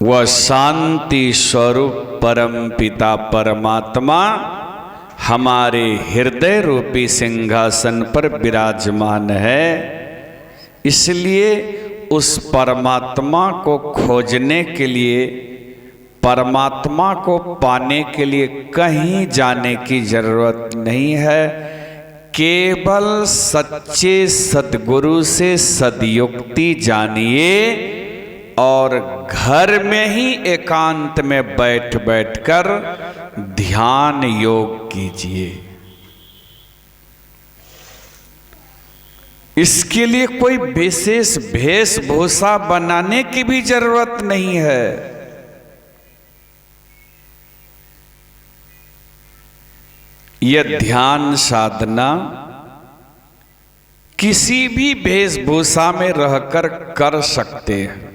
वह शांति स्वरूप परम पिता परमात्मा हमारे हृदय रूपी सिंहासन पर विराजमान है। इसलिए उस परमात्मा को खोजने के लिए, परमात्मा को पाने के लिए कहीं जाने की जरूरत नहीं है। केवल सच्चे सद्गुरु से सद्युक्ति जानिए और घर में ही एकांत में बैठ बैठकर ध्यान योग कीजिए। इसके लिए कोई विशेष वेशभूषा बनाने की भी जरूरत नहीं है। यह ध्यान साधना किसी भी वेशभूषा में रहकर कर सकते हैं।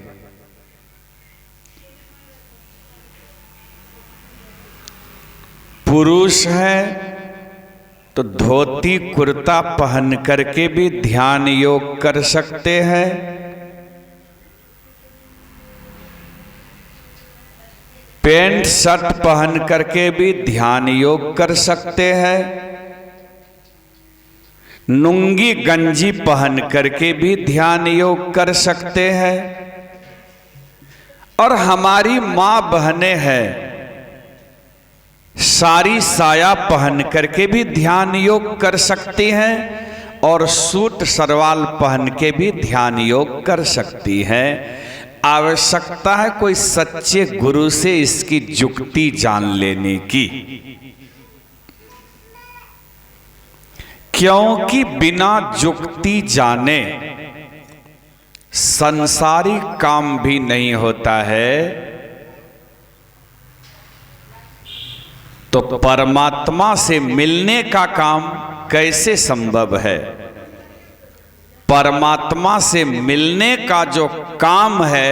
पुरुष है तो धोती कुर्ता पहन करके भी ध्यान योग कर सकते हैं। पैंट शर्ट पहन करके भी ध्यान योग कर सकते हैं। लुंगी गंजी पहन करके भी ध्यान योग कर सकते हैं। और हमारी मां बहनें हैं, सारी साया पहन करके भी ध्यान योग कर सकती हैं और सूट सरवाल पहन के भी ध्यान योग कर सकती हैं। आवश्यकता है कोई सच्चे गुरु से इसकी जुक्ति जान लेने की, क्योंकि बिना जुक्ति जाने संसारी काम भी नहीं होता है। तो परमात्मा से मिलने का काम कैसे संभव है? परमात्मा से मिलने का जो काम है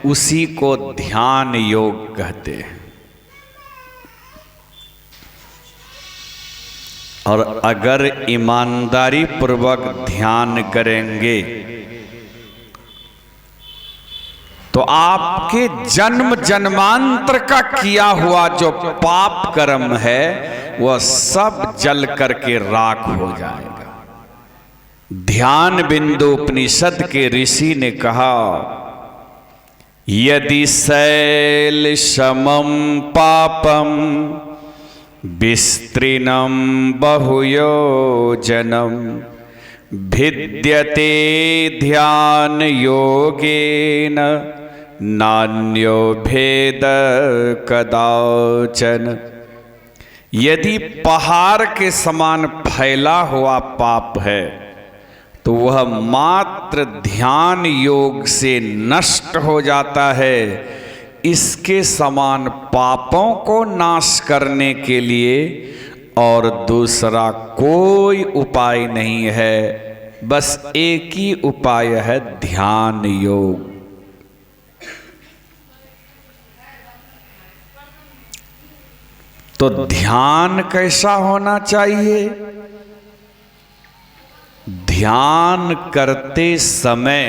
उसी को ध्यान योग कहते हैं। और अगर ईमानदारी पूर्वक ध्यान करेंगे तो आपके जन्म जन्मांतर का किया हुआ जो पाप कर्म है वह सब जल करके राख हो जाएगा। ध्यान बिंदु उपनिषद के ऋषि ने कहा, यदि शैल समम पापम विस्तीर्णम बहुयोजनम भिद्यते ध्यान योगेन नान्यो भेद कदाचन। यदि पहाड़ के समान फैला हुआ पाप है तो वह मात्र ध्यान योग से नष्ट हो जाता है। इसके समान पापों को नाश करने के लिए और दूसरा कोई उपाय नहीं है, बस एक ही उपाय है, ध्यान योग। तो ध्यान कैसा होना चाहिए? ध्यान करते समय,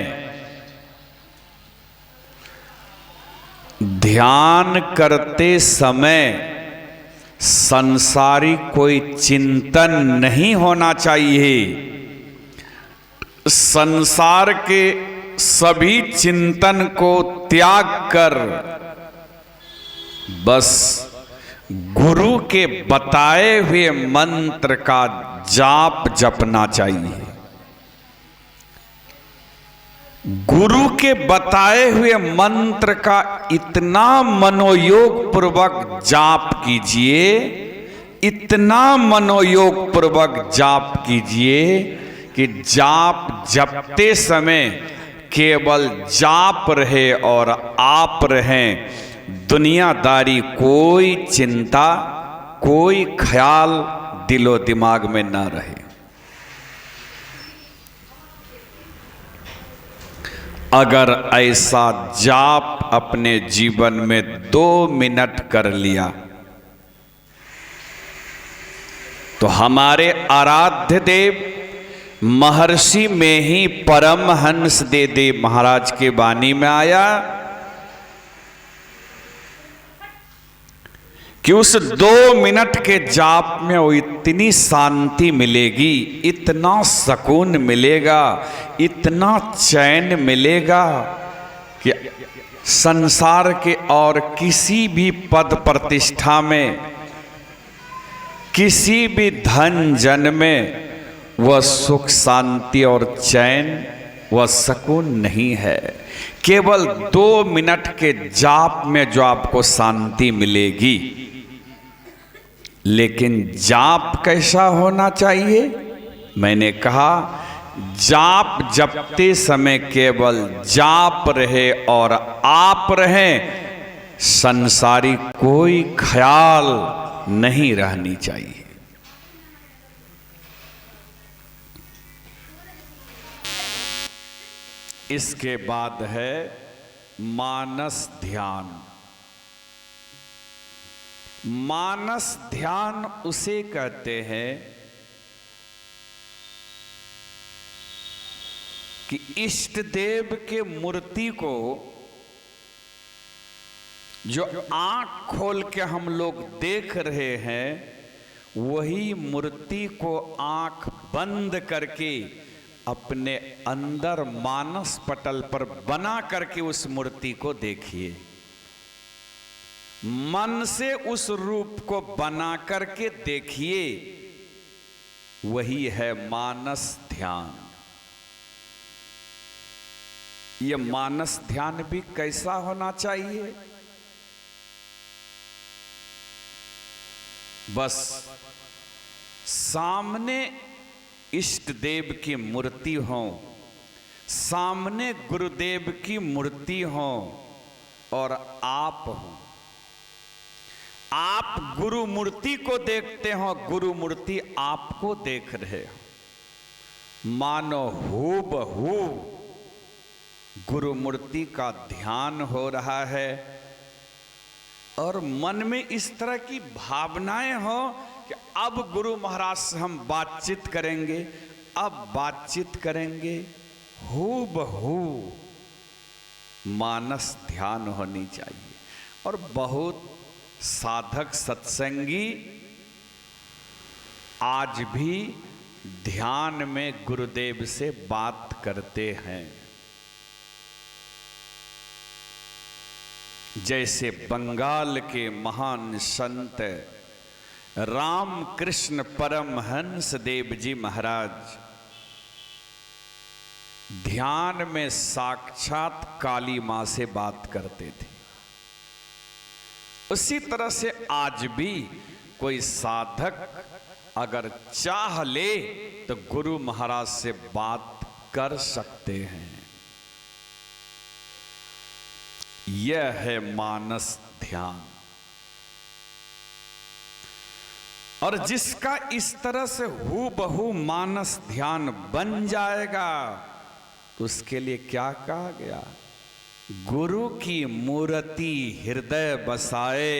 ध्यान करते समय संसारी कोई चिंतन नहीं होना चाहिए। संसार के सभी चिंतन को त्याग कर बस गुरु के बताए हुए मंत्र का जाप जपना चाहिए। गुरु के बताए हुए मंत्र का इतना मनोयोग पूर्वक जाप कीजिए, इतना मनोयोग पूर्वक जाप कीजिए कि जाप जपते समय केवल जाप रहे और आप रहें। दुनियादारी कोई चिंता, कोई ख्याल दिलो दिमाग में ना रहे। अगर ऐसा जाप अपने जीवन में 2 मिनट कर लिया तो हमारे आराध्य देव महर्षि में ही परमहंस देदेव महाराज के वाणी में आया, कि उस 2 मिनट के जाप में वो इतनी शांति मिलेगी, इतना सुकून मिलेगा, इतना चैन मिलेगा कि संसार के और किसी भी पद प्रतिष्ठा में, किसी भी धन जन में वह सुख शांति और चैन, वह सुकून नहीं है। केवल 2 मिनट के जाप में जो आपको शांति मिलेगी। लेकिन जाप कैसा होना चाहिए? मैंने कहा जाप जपते समय केवल जाप रहे और आप रहें, संसारी कोई ख्याल नहीं रहनी चाहिए। इसके बाद है मानस ध्यान। मानस ध्यान उसे कहते हैं कि इष्ट देव के मूर्ति को जो आंख खोल के हम लोग देख रहे हैं, वही मूर्ति को आंख बंद करके अपने अंदर मानस पटल पर बना करके उस मूर्ति को देखिए। मन से उस रूप को बना करके देखिए, वही है मानस ध्यान। ये मानस ध्यान भी कैसा होना चाहिए? बस सामने इष्ट देव की मूर्ति हो, सामने गुरुदेव की मूर्ति हो और आप हो। आप गुरु मूर्ति को देखते हो, गुरु मूर्ति आपको देख रहे हो। मानो हूबहू गुरु मूर्ति का ध्यान हो रहा है और मन में इस तरह की भावनाएं हो कि अब गुरु महाराज से हम बातचीत करेंगे, अब बातचीत करेंगे। हूबहू मानस ध्यान होनी चाहिए। और बहुत साधक सत्संगी आज भी ध्यान में गुरुदेव से बात करते हैं। जैसे बंगाल के महान संत रामकृष्ण परमहंस देव जी महाराज ध्यान में साक्षात काली मां से बात करते थे, उसी तरह से आज भी कोई साधक अगर चाह ले तो गुरु महाराज से बात कर सकते हैं। यह है मानस ध्यान। और जिसका इस तरह से हूबहू मानस ध्यान बन जाएगा, उसके लिए क्या कहा गया? गुरु की मूर्ति हृदय बसाए,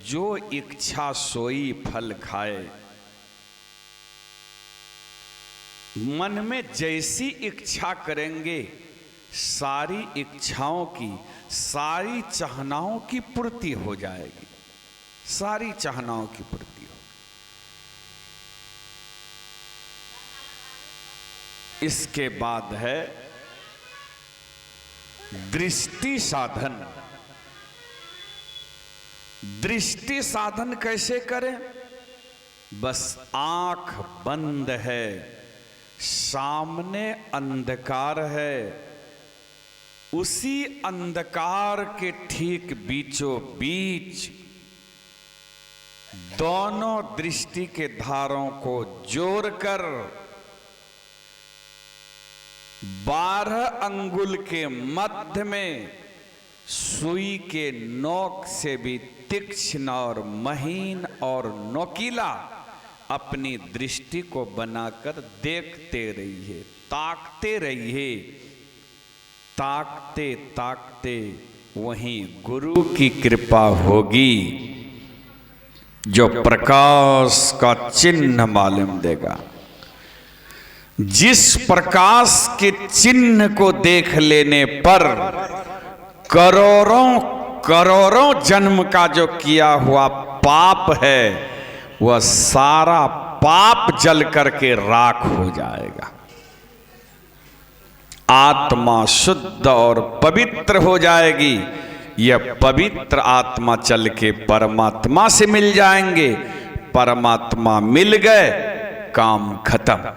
जो इच्छा सोई फल खाए। मन में जैसी इच्छा करेंगे, सारी इच्छाओं की, सारी चाहनाओं की पूर्ति हो जाएगी, सारी चाहनाओं की पूर्ति हो। इसके बाद है दृष्टि साधन। दृष्टि साधन कैसे करें? बस आंख बंद है, सामने अंधकार है, उसी अंधकार के ठीक बीचों बीच दोनों दृष्टि के धारों को जोड़कर 12 अंगुल के मध्य में सुई के नोक से भी तीक्ष्ण और महीन और नोकीला अपनी दृष्टि को बनाकर देखते रहिए, ताकते रहिए। ताकते ताकते वहीं गुरु की कृपा होगी, जो प्रकाश का चिन्ह मालूम देगा। जिस प्रकाश के चिन्ह को देख लेने पर करोड़ों करोड़ों जन्म का जो किया हुआ पाप है वह सारा पाप जल करके राख हो जाएगा। आत्मा शुद्ध और पवित्र हो जाएगी। यह पवित्र आत्मा चल के परमात्मा से मिल जाएंगे। परमात्मा मिल गए, काम खत्म।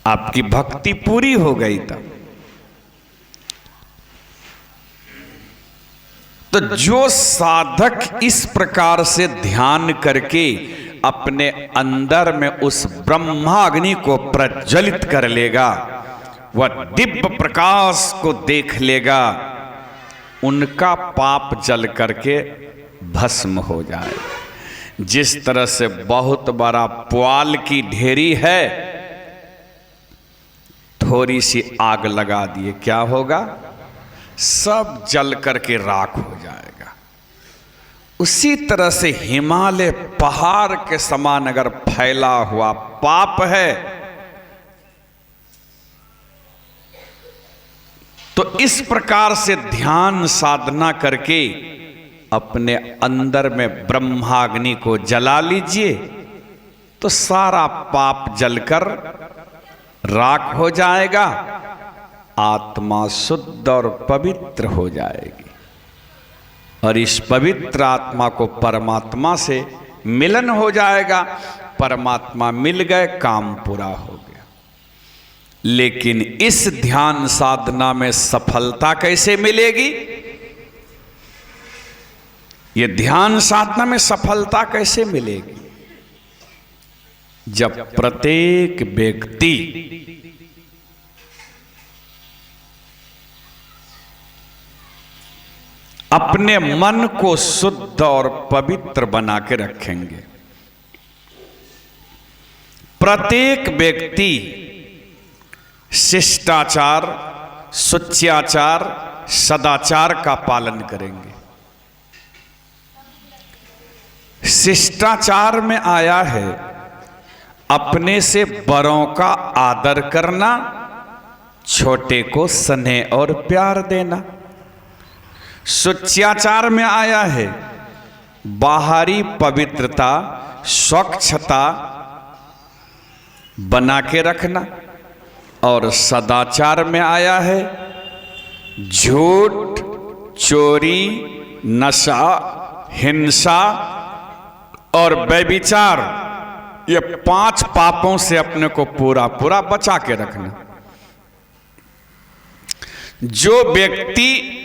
आपकी भक्ति पूरी हो गई। तब तो जो साधक इस प्रकार से ध्यान करके अपने अंदर में उस ब्रह्माग्नि को प्रज्वलित कर लेगा, वह दिव्य प्रकाश को देख लेगा, उनका पाप जल करके भस्म हो जाएगा। जिस तरह से बहुत बड़ा पुआल की ढेरी है, थोड़ी सी आग लगा दिए, क्या होगा? सब जल करके राख हो जाएगा। उसी तरह से हिमालय पहाड़ के समान अगर फैला हुआ पाप है, तो इस प्रकार से ध्यान साधना करके अपने अंदर में ब्रह्माग्नि को जला लीजिए, तो सारा पाप जलकर राख हो जाएगा। आत्मा शुद्ध और पवित्र हो जाएगी और इस पवित्र आत्मा को परमात्मा से मिलन हो जाएगा। परमात्मा मिल गए, काम पूरा हो गया। लेकिन इस ध्यान साधना में सफलता कैसे मिलेगी? ये ध्यान साधना में सफलता कैसे मिलेगी? जब प्रत्येक व्यक्ति अपने मन को शुद्ध और पवित्र बना के रखेंगे। प्रत्येक व्यक्ति शिष्टाचार, शुच्याचार, सदाचार का पालन करेंगे। शिष्टाचार में आया है अपने से बड़ों का आदर करना, छोटे को स्नेह और प्यार देना। शुच्याचार में आया है बाहरी पवित्रता, स्वच्छता बना के रखना। और सदाचार में आया है झूठ, चोरी, नशा, हिंसा और व्यभिचार, ये 5 पापों से अपने को पूरा पूरा बचा के रखना। जो व्यक्ति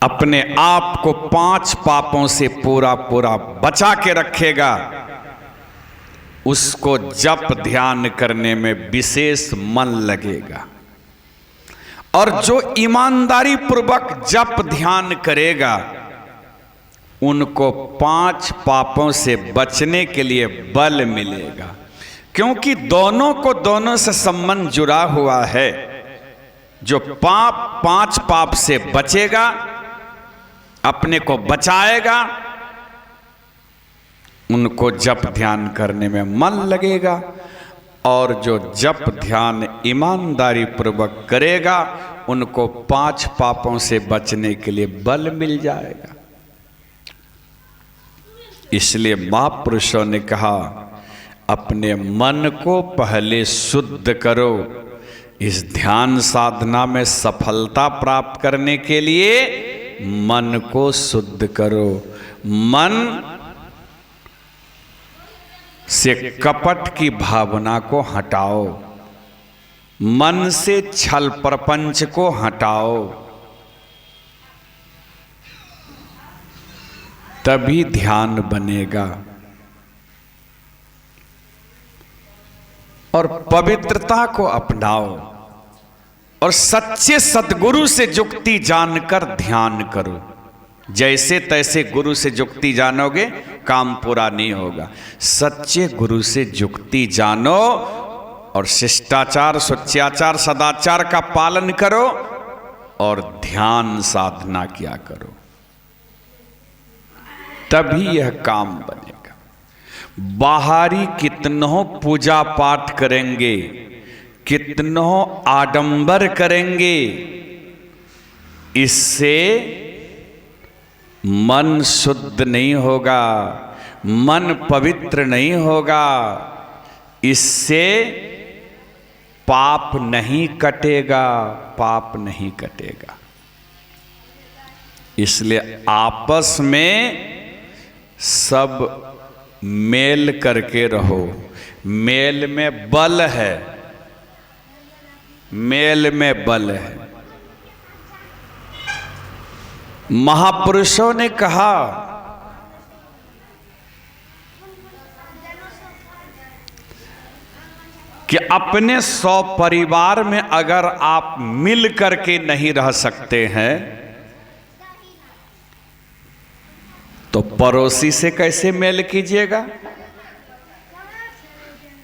अपने आप को 5 पापों से पूरा पूरा बचा के रखेगा, उसको जप ध्यान करने में विशेष मन लगेगा। और जो ईमानदारी पूर्वक जप ध्यान करेगा, उनको 5 पापों से बचने के लिए बल मिलेगा। क्योंकि दोनों को दोनों से संबंध जुड़ा हुआ है। जो 5 पाप से बचेगा, अपने को बचाएगा, उनको जप ध्यान करने में मन लगेगा। और जो जप ध्यान ईमानदारी पूर्वक करेगा, उनको 5 पापों से बचने के लिए बल मिल जाएगा। इसलिए महापुरुषों ने कहा, अपने मन को पहले शुद्ध करो। इस ध्यान साधना में सफलता प्राप्त करने के लिए मन को शुद्ध करो। मन से कपट की भावना को हटाओ, मन से छल प्रपंच को हटाओ, तभी ध्यान बनेगा। और पवित्रता को अपनाओ और सच्चे सद्गुरु से जुक्ति जानकर ध्यान करो। जैसे तैसे गुरु से जुक्ति जानोगे, काम पूरा नहीं होगा। सच्चे गुरु से जुक्ति जानो और शिष्टाचार, शुच्याचार, सदाचार का पालन करो और ध्यान साधना किया करो, तभी यह काम बनेगा। बाहरी कितनों पूजा पाठ करेंगे, कितनों आडंबर करेंगे, इससे मन शुद्ध नहीं होगा, मन पवित्र नहीं होगा, इससे पाप नहीं कटेगा, पाप नहीं कटेगा। इसलिए आपस में सब मेल करके रहो। मेल में बल है, मेल में बल है। महापुरुषों ने कहा कि अपने 100 परिवार में अगर आप मिल करके नहीं रह सकते हैं तो पड़ोसी से कैसे मेल कीजिएगा?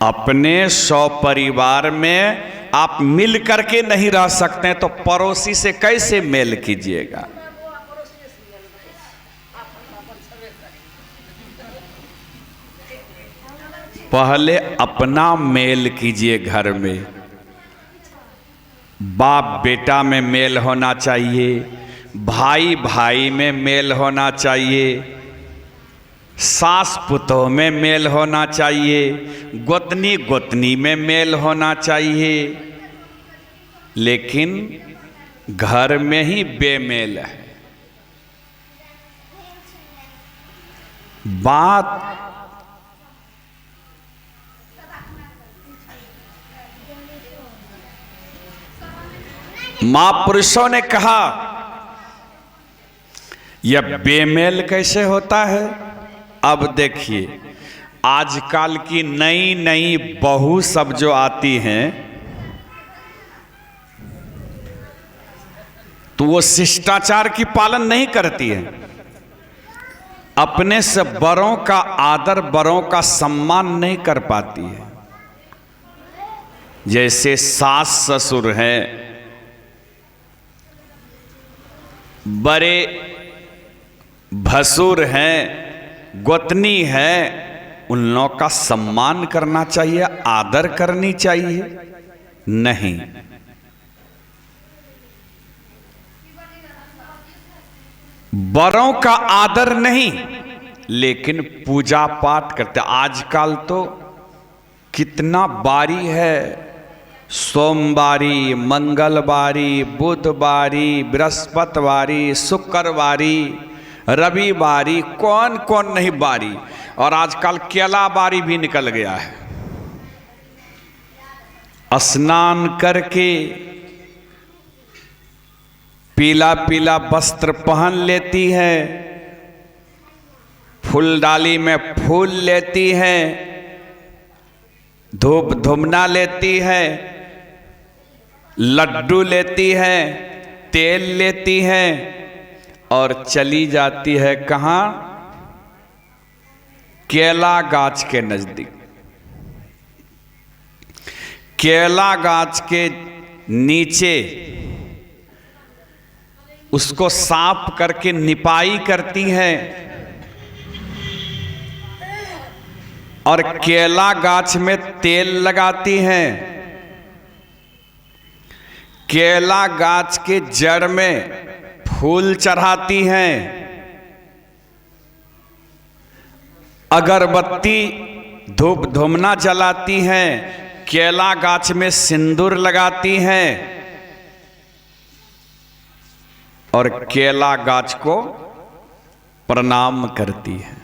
अपने 100 परिवार में आप मिल करके नहीं रह सकते हैं तो पड़ोसी से कैसे मेल कीजिएगा? पहले अपना मेल कीजिए। घर में बाप बेटा में मेल होना चाहिए, भाई भाई में मेल होना चाहिए, सास पुतोह में मेल होना चाहिए, गोतनी गोतनी में मेल होना चाहिए। लेकिन घर में ही बेमेल है। बात महापुरुषों ने कहा यह बेमेल कैसे होता है? अब देखिए, आजकल की नई नई बहू सब जो आती हैं तो वो शिष्टाचार की पालन नहीं करती है। अपने से बड़ों का आदर, बड़ों का सम्मान नहीं कर पाती है। जैसे सास ससुर हैं, बड़े भसुर हैं, गोतनी है, उन लोगों का सम्मान करना चाहिए, आदर करनी चाहिए। नहीं, बड़ों का आदर नहीं, लेकिन पूजा पाठ करते। आजकल तो कितना बारी है, सोमवारी, मंगलवारी, बुधवारी, बृहस्पतिवारी, शुक्रवारी, रविवारी, कौन कौन नहीं बारी। और आजकल केला बारी भी निकल गया है। स्नान करके पीला पीला वस्त्र पहन लेती है, फूलडाली में फूल लेती है, धूप धुमना लेती है, लड्डू लेती है, तेल लेती है और चली जाती है कहाँ? केला गाछ के नजदीक। केला गाछ के नीचे उसको साफ करके निपाई करती है और केला गाछ में तेल लगाती हैं। केला गाछ के जड़ में फूल चढ़ाती हैं, अगरबत्ती धूप धुमना जलाती हैं, केला गाछ में सिंदूर लगाती हैं और केला गाछ को प्रणाम करती है।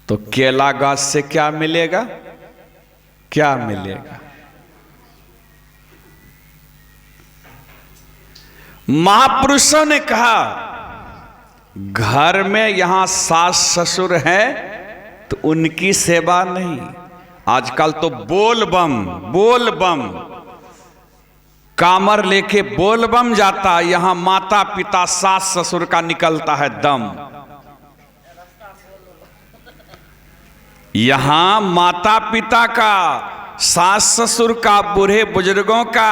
तो केला गाछ से क्या मिलेगा? क्या मिलेगा? महापुरुषों ने कहा घर में यहां सास ससुर है तो उनकी सेवा नहीं। आजकल तो बोल बम कामर लेके बोल बम जाता, यहां माता पिता सास ससुर का निकलता है दम। यहां माता पिता का, सास ससुर का, बूढ़े बुजुर्गों का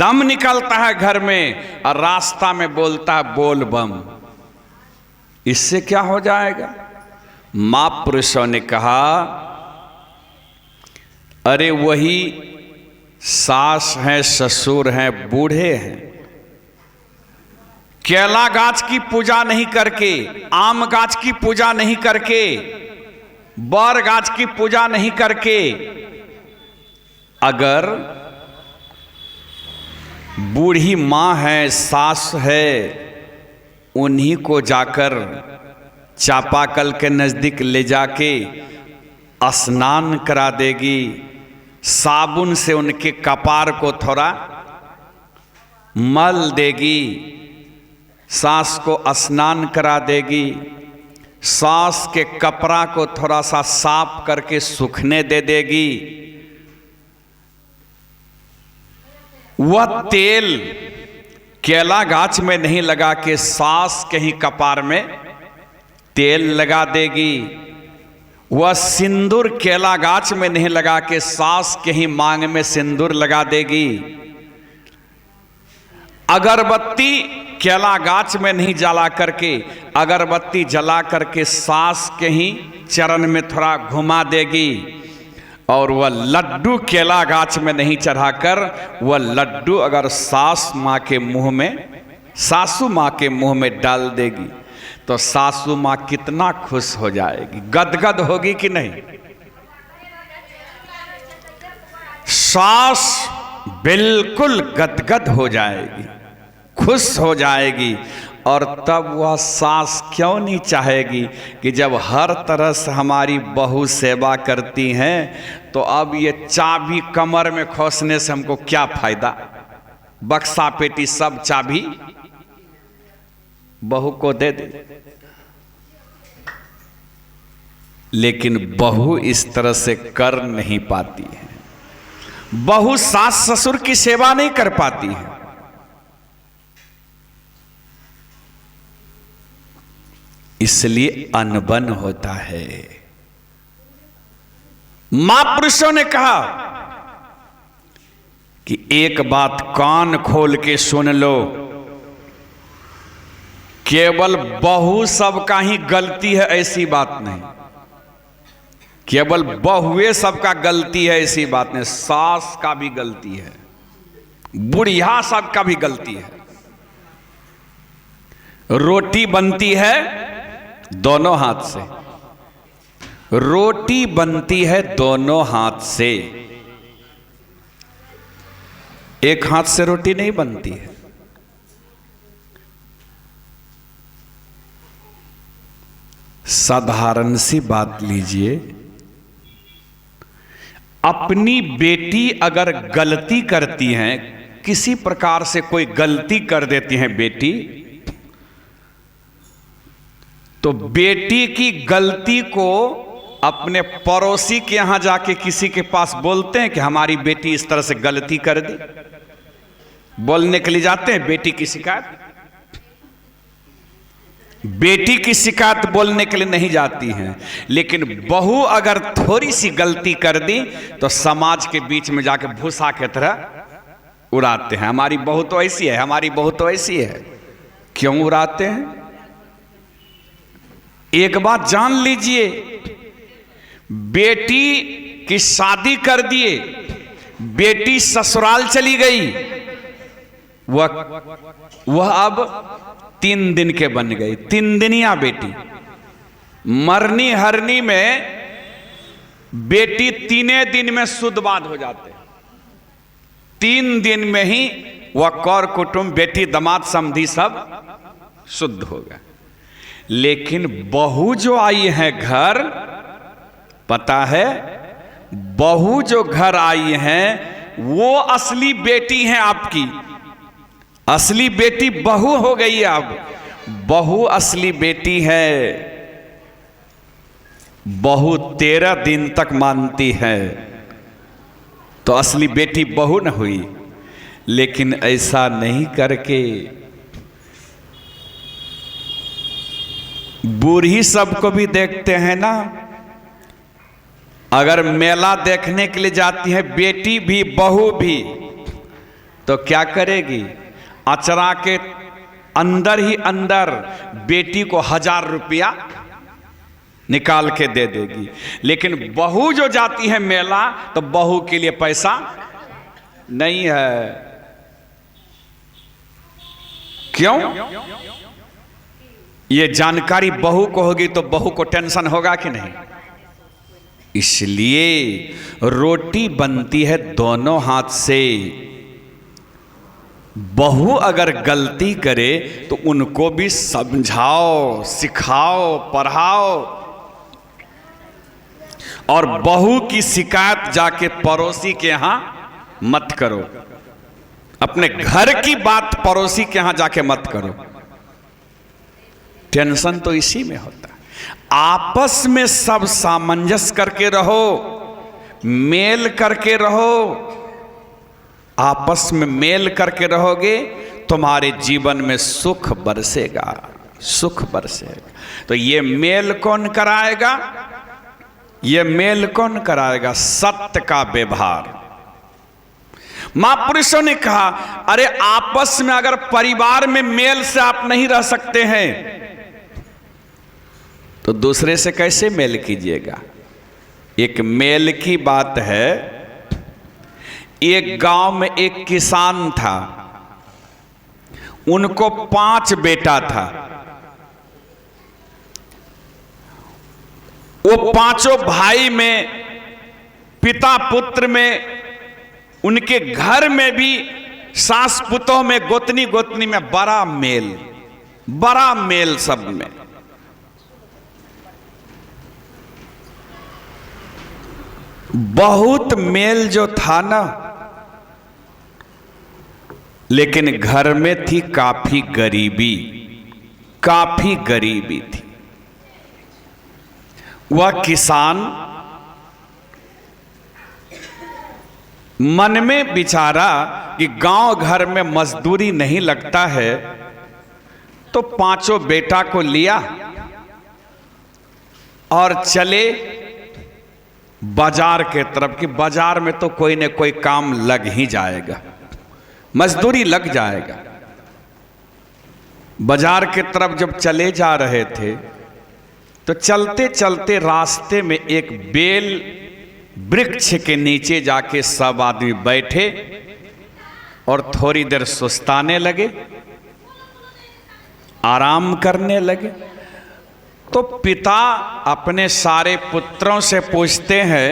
दम निकलता है घर में और रास्ता में बोलता है बोल बम। इससे क्या हो जाएगा? महापुरुषों ने कहा अरे वही सास हैं, ससुर हैं, बूढ़े हैं, केला गाछ की पूजा नहीं करके, आम गाछ की पूजा नहीं करके, बर गाछ की पूजा नहीं करके, अगर बूढ़ी माँ है, सास है, उन्हीं को जाकर चापाकल के नज़दीक ले जाके स्नान करा देगी, साबुन से उनके कपार को थोड़ा मल देगी, सास को स्नान करा देगी, सास के कपड़ा को थोड़ा सा साफ करके सूखने दे देगी, वह तेल केला गाछ में नहीं लगा के सास के ही कपार में तेल लगा देगी, वह सिंदूर केला गाछ में नहीं लगा के सास के ही मांग में सिंदूर लगा देगी, अगरबत्ती केला गाछ में नहीं जला करके अगरबत्ती जला करके सास के ही चरण में थोड़ा घुमा देगी, और वह लड्डू केला गाछ में नहीं चढ़ाकर वह लड्डू अगर सास माँ के मुंह में, सासू माँ के मुंह में डाल देगी तो सासू माँ कितना खुश हो जाएगी, गदगद होगी कि नहीं। सास बिल्कुल गदगद हो जाएगी, खुश हो जाएगी, और तब वह सास क्यों नहीं चाहेगी कि जब हर तरह से हमारी बहू सेवा करती हैं तो अब ये चाबी कमर में खोसने से हमको क्या फायदा, बक्सा पेटी सब चाबी बहू को दे दे। लेकिन बहू इस तरह से कर नहीं पाती है, बहू सास ससुर की सेवा नहीं कर पाती है। इसलिए अनबन होता है। महापुरुषों ने कहा कि एक बात कान खोल के सुन लो, केवल बहू सबका ही गलती है ऐसी बात नहीं, केवल बहुए सबका गलती है ऐसी बात नहीं, सास का भी गलती है, बुढ़िया सबका भी गलती है। रोटी बनती है दोनों हाथ से, रोटी बनती है दोनों हाथ से, एक हाथ से रोटी नहीं बनती है। साधारण सी बात लीजिए, अपनी बेटी अगर गलती करती हैं, किसी प्रकार से कोई गलती कर देती हैं बेटी, तो बेटी की गलती को अपने पड़ोसी के यहां जाके किसी के पास बोलते हैं कि हमारी बेटी इस तरह से गलती कर दी, बोलने के लिए जाते हैं। बेटी की शिकायत, बेटी की शिकायत बोलने के लिए नहीं जाती हैं, लेकिन बहू अगर थोड़ी सी गलती कर दी तो समाज के बीच में जाके भूसा की तरह उड़ाते हैं, हमारी बहू तो ऐसी है, हमारी बहू तो ऐसी है। क्यों उड़ाते हैं? एक बात जान लीजिए, बेटी की शादी कर दिए, बेटी ससुराल चली गई, वह अब 3 दिन के बन गई, 3 दिनिया बेटी। मरनी हरनी में बेटी 3 दिन में शुद्धबाद हो जाते, 3 दिन में ही वह कर कुटुंब, बेटी दामाद समधी सब शुद्ध हो गए। लेकिन बहू जो आई है घर, पता है, बहू जो घर आई हैं वो असली बेटी हैं आपकी, असली बेटी बहू हो गई है। अब बहू असली बेटी है। बहू 13 दिन तक मानती है तो असली बेटी बहू न हुई। लेकिन ऐसा नहीं करके बूढ़ी सबको भी देखते हैं ना, अगर मेला देखने के लिए जाती है बेटी भी बहू भी, तो क्या करेगी? अचरा के अंदर ही अंदर बेटी को 1000 रुपया निकाल के दे देगी। लेकिन बहू जो जाती है मेला तो बहू के लिए पैसा नहीं है। क्यों? ये जानकारी बहू को होगी तो बहू को टेंशन होगा कि नहीं? इसलिए रोटी बनती है दोनों हाथ से। बहू अगर गलती करे तो उनको भी समझाओ, सिखाओ, पढ़ाओ। और बहू की शिकायत जाके पड़ोसी के यहां मत करो। अपने घर की बात पड़ोसी के यहां जाके मत करो। टेंशन तो इसी में होता है। आपस में सब सामंजस्य करके रहो, मेल करके रहो। आपस में मेल करके रहोगे, तुम्हारे जीवन में सुख बरसेगा, सुख बरसेगा। तो ये मेल कौन कराएगा? ये मेल कौन कराएगा? सत्य का व्यवहार। महापुरुषों ने कहा, अरे आपस में अगर परिवार में मेल से आप नहीं रह सकते हैं तो दूसरे से कैसे मेल कीजिएगा? एक मेल की बात है। एक गांव में एक किसान था, उनको 5 बेटा था। वो 5 भाई में, पिता पुत्र में, उनके घर में भी सास पुतों में, गोतनी गोतनी में बड़ा मेल सब में। बहुत मेल जो था ना, लेकिन घर में थी काफी गरीबी थी। वह किसान मन में विचारा कि गांव घर में मजदूरी नहीं लगता है, तो 5 बेटा को लिया और चले बाजार के तरफ। कि बाजार में तो कोई न कोई काम लग ही जाएगा, मजदूरी लग जाएगा। बाजार के तरफ जब चले जा रहे थे तो चलते चलते रास्ते में एक बेल वृक्ष के नीचे जाके सब आदमी बैठे और थोड़ी देर सुस्ताने लगे, आराम करने लगे। तो पिता अपने सारे पुत्रों से पूछते हैं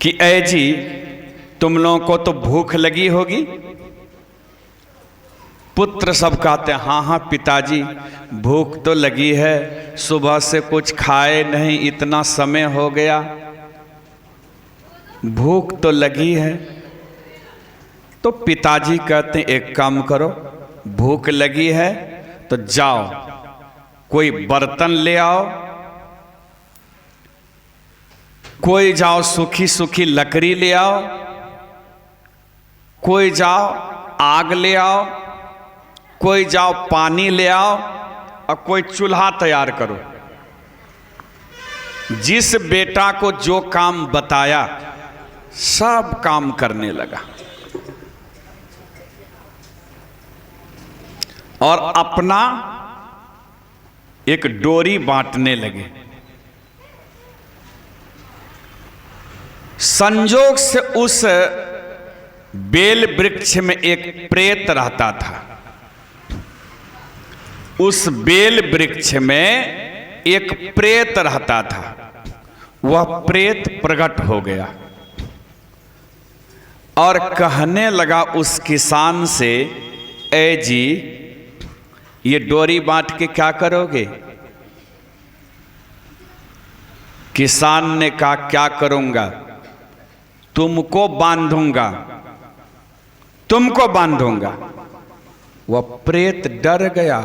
कि ऐ जी, तुम लोगों को तो भूख लगी होगी। पुत्र सब कहते हैं, हाँ हाँ पिताजी, भूख तो लगी है, सुबह से कुछ खाए नहीं, इतना समय हो गया, भूख तो लगी है। तो पिताजी कहते हैं, एक काम करो, भूख लगी है तो जाओ, कोई बर्तन ले आओ, कोई जाओ सूखी सूखी लकड़ी ले आओ, कोई जाओ आग ले आओ, कोई जाओ पानी ले आओ, और कोई चूल्हा तैयार करो। जिस बेटा को जो काम बताया सब काम करने लगा और अपना एक डोरी बांटने लगे। संजोग से उस बेल वृक्ष में एक प्रेत रहता था। उस बेल वृक्ष में एक प्रेत रहता था। वह प्रेत प्रकट हो गया और कहने लगा उस किसान से, ऐ जी, ये डोरी बांट के क्या करोगे? किसान ने कहा, क्या करूंगा, तुमको बांधूंगा, तुमको बांधूंगा। वह प्रेत डर गया।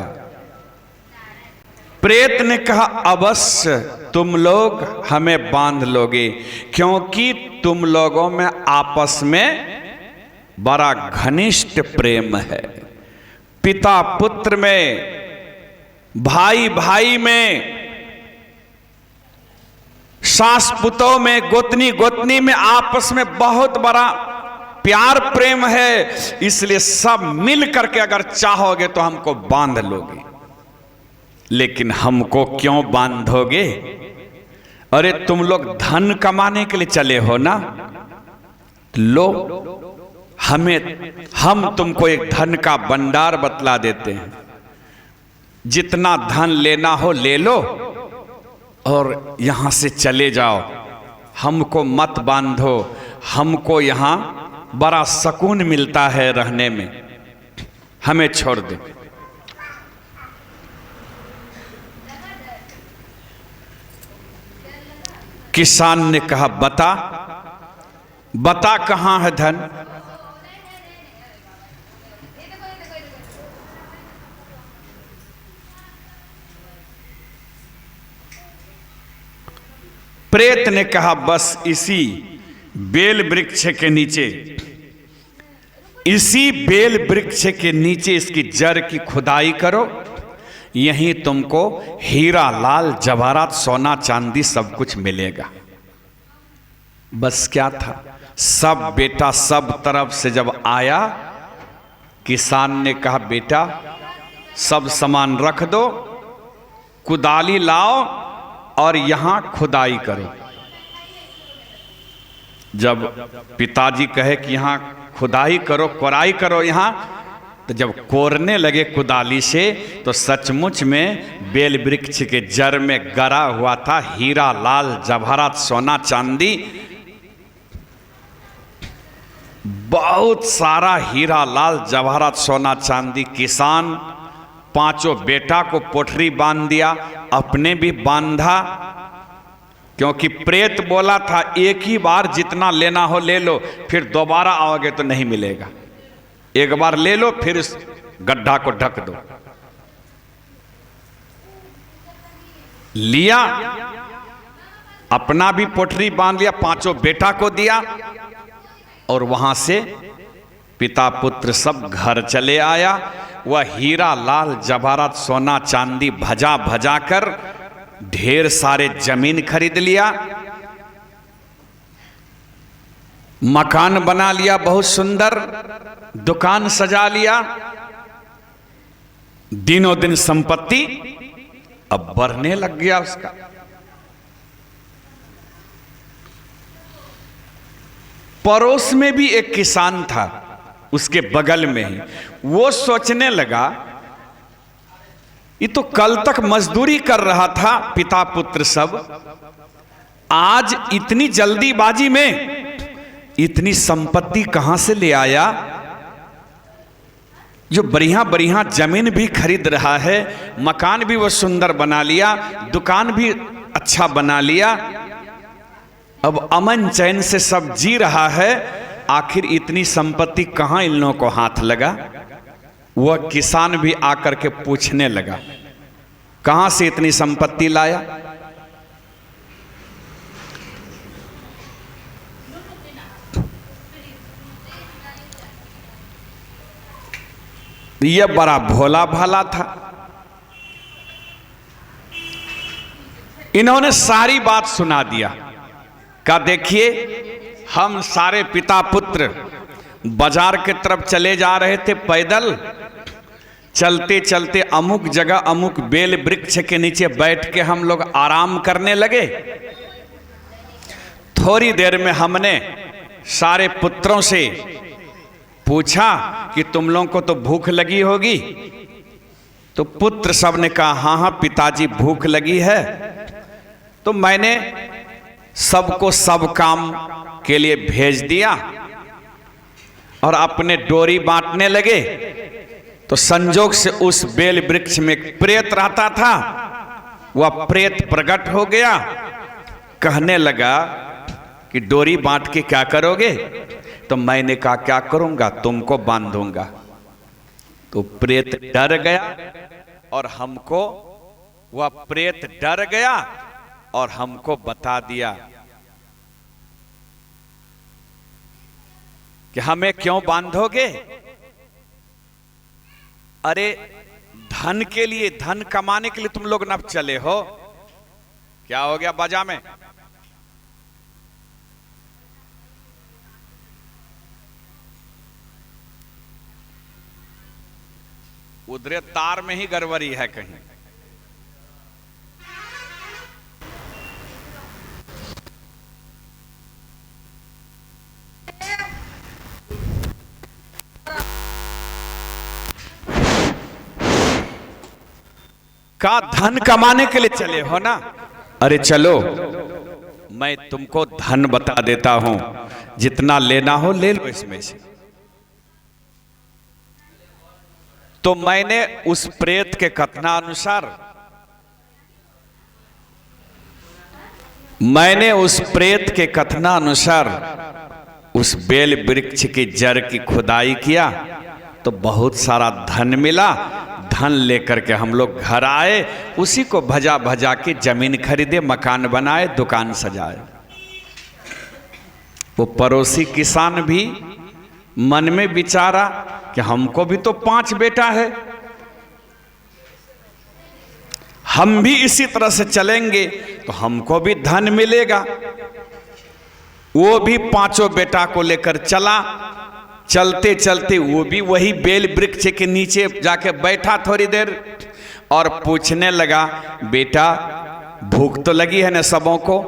प्रेत ने कहा, अवश्य तुम लोग हमें बांध लोगे, क्योंकि तुम लोगों में आपस में बड़ा घनिष्ठ प्रेम है। पिता पुत्र में, भाई भाई में, सास पुतों में, गोतनी गोतनी में आपस में बहुत बड़ा प्यार प्रेम है। इसलिए सब मिल करके अगर चाहोगे तो हमको बांध लोगे। लेकिन हमको क्यों बांधोगे? अरे तुम लोग धन कमाने के लिए चले हो ना, लो, हम तुमको एक धन का भंडार बतला देते हैं, जितना धन लेना हो ले लो और यहां से चले जाओ, हमको मत बांधो, हमको यहां बड़ा सुकून मिलता है रहने में, हमें छोड़ दो। किसान ने कहा बता, बता कहां है धन। प्रेत ने कहा बस इसी बेल वृक्ष के नीचे, इसी बेल वृक्ष के नीचे इसकी जड़ की खुदाई करो, यहीं तुमको हीरा लाल जवाहरात सोना चांदी सब कुछ मिलेगा। बस क्या था, सब बेटा सब तरफ से जब आया, किसान ने कहा बेटा सब सामान रख दो, कुदाली लाओ और यहां खुदाई करो। जब पिताजी कहे कि यहां खुदाई करो, कोराई करो यहां, तो जब कोरने लगे कुदाली से तो सचमुच में बेल वृक्ष के जड़ में गड़ा हुआ था हीरा लाल जवाहरात सोना चांदी, बहुत सारा हीरा लाल जवाहरात सोना चांदी। किसान पांचों बेटा को पोटरी बांध दिया, अपने भी बांधा, क्योंकि प्रेत बोला था एक ही बार जितना लेना हो ले लो, फिर दोबारा आओगे तो नहीं मिलेगा, एक बार ले लो फिर इस गड्ढा को ढक दो। लिया, अपना भी पोटरी बांध लिया, पांचों बेटा को दिया और वहां से पिता पुत्र सब घर चले आया। वह हीरा लाल जवाहरात सोना चांदी भजा भजा कर ढेर सारे जमीन खरीद लिया, मकान बना लिया बहुत सुंदर, दुकान सजा लिया। दिनों दिन संपत्ति अब बढ़ने लग गया उसका। पड़ोस में भी एक किसान था, उसके बगल में ही, वो सोचने लगा ये तो कल तक मजदूरी कर रहा था पिता पुत्र सब, आज इतनी जल्दीबाजी में इतनी संपत्ति कहां से ले आया, जो बढ़िया बढ़िया जमीन भी खरीद रहा है, मकान भी वो सुंदर बना लिया, दुकान भी अच्छा बना लिया, अब अमन चैन से सब जी रहा है, आखिर इतनी संपत्ति कहां इन लोगों को हाथ लगा। वह किसान भी आकर के पूछने लगा कहां से इतनी संपत्ति लाया। यह बड़ा भोला भाला था, इन्होंने सारी बात सुना दिया। कहा देखिए हम सारे पिता पुत्र बाजार के तरफ चले जा रहे थे पैदल, चलते चलते अमुक जगह अमुक बेल वृक्ष के नीचे बैठ के हम लोग आराम करने लगे। थोड़ी देर में हमने सारे पुत्रों से पूछा कि तुम लोगों को तो भूख लगी होगी, तो पुत्र सब ने कहा हाँ हाँ पिताजी भूख लगी है। तो मैंने सबको सब काम के लिए भेज दिया और अपने डोरी बांटने लगे। तो संजोग से उस बेल वृक्ष में एक प्रेत रहता था, वह प्रेत प्रकट हो गया, कहने लगा कि डोरी बांट के क्या करोगे। तो मैंने कहा क्या करूंगा, तुमको बांधूंगा। तो प्रेत डर गया और हमको, वह प्रेत डर गया और हमको बता दिया कि हमें क्यों बांधोगे। अरे धन के लिए, धन कमाने के लिए तुम लोग न चले हो। क्या हो गया बाजा में? उधरे तार में ही गड़बड़ी है कहीं। का धन कमाने के लिए चले हो ना? अरे चलो, मैं तुमको धन बता देता हूं, जितना लेना हो ले लो इसमें से। तो मैंने उस प्रेत के कथनानुसार उस बेल वृक्ष की जड़ की खुदाई किया तो बहुत सारा धन मिला। धन लेकर के हम लोग घर आए, उसी को भजा भजा के जमीन खरीदे, मकान बनाए, दुकान सजाए। वो पड़ोसी किसान भी मन में विचारा कि हमको भी तो 5 बेटा है, हम भी इसी तरह से चलेंगे तो हमको भी धन मिलेगा। वो भी 5 बेटा को लेकर चला। चलते चलते वो भी वही बेल वृक्ष के नीचे जाके बैठा थोड़ी देर और पूछने लगा, बेटा भूख तो लगी है ना सबों को?